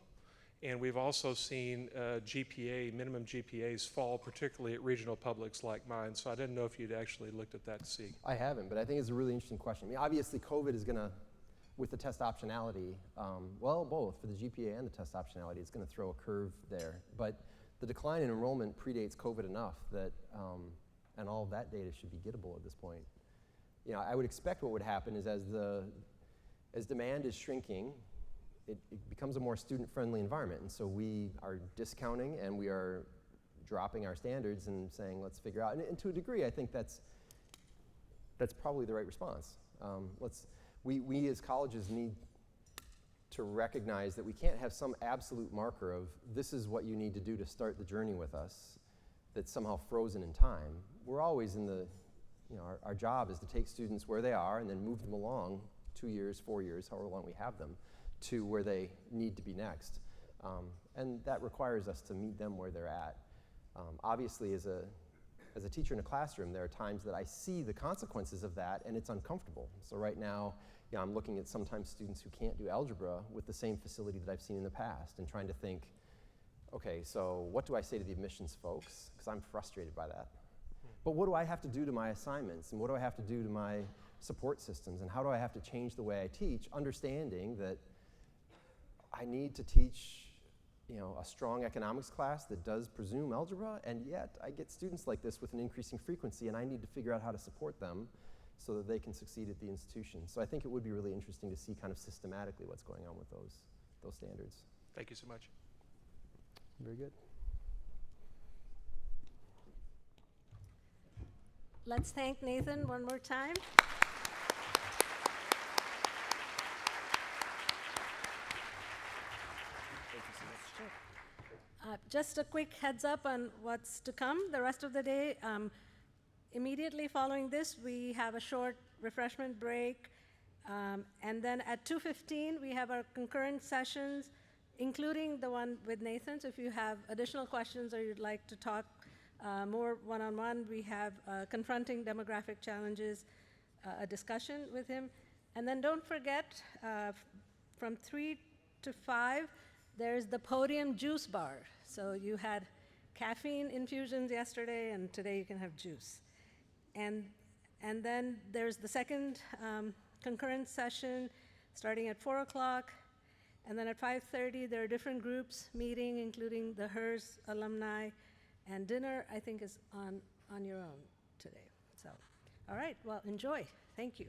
and we've also seen minimum GPAs fall, particularly at regional publics like mine. So I didn't know if you'd actually looked at that to see. I haven't, but I think it's a really interesting question. I mean, obviously, COVID is going to, with the test optionality, well, both for the GPA and the test optionality, it's going to throw a curve there. But the decline in enrollment predates COVID enough that, and all of that data should be gettable at this point. You know, I would expect what would happen is as demand is shrinking, it becomes a more student-friendly environment, and so we are discounting and we are dropping our standards and saying, let's figure out, and to a degree, I think that's probably the right response. We as colleges need to recognize that we can't have some absolute marker of this is what you need to do to start the journey with us that's somehow frozen in time. We're always in the, you know, our job is to take students where they are and then move them along 2 years, 4 years, however long we have them, to where they need to be next. And that requires us to meet them where they're at. Obviously, as a teacher in a classroom, there are times that I see the consequences of that and it's uncomfortable. So right now, you know, I'm looking at sometimes students who can't do algebra with the same facility that I've seen in the past and trying to think, okay, so what do I say to the admissions folks? Because I'm frustrated by that. But what do I have to do to my assignments, and what do I have to do to my support systems, and how do I have to change the way I teach, understanding that I need to teach, you know, a strong economics class that does presume algebra, and yet I get students like this with an increasing frequency, and I need to figure out how to support them so that they can succeed at the institution. So I think it would be really interesting to see kind of systematically what's going on with those standards. Thank you so much. Very good. Let's thank Nathan one more time. Just a quick heads up on what's to come the rest of the day. Immediately following this, we have a short refreshment break. And then at 2:15, we have our concurrent sessions, including the one with Nathan. So if you have additional questions or you'd like to talk more one-on-one, we have Confronting Demographic Challenges, a discussion with him. And then don't forget, from 3 to 5, there's the Podium Juice Bar. So you had caffeine infusions yesterday, and today you can have juice. And then there's the second concurrent session starting at 4 o'clock. And then at 5:30, there are different groups meeting, including the HERS alumni. And dinner, I think, is on your own today. So, all right, well, enjoy. Thank you.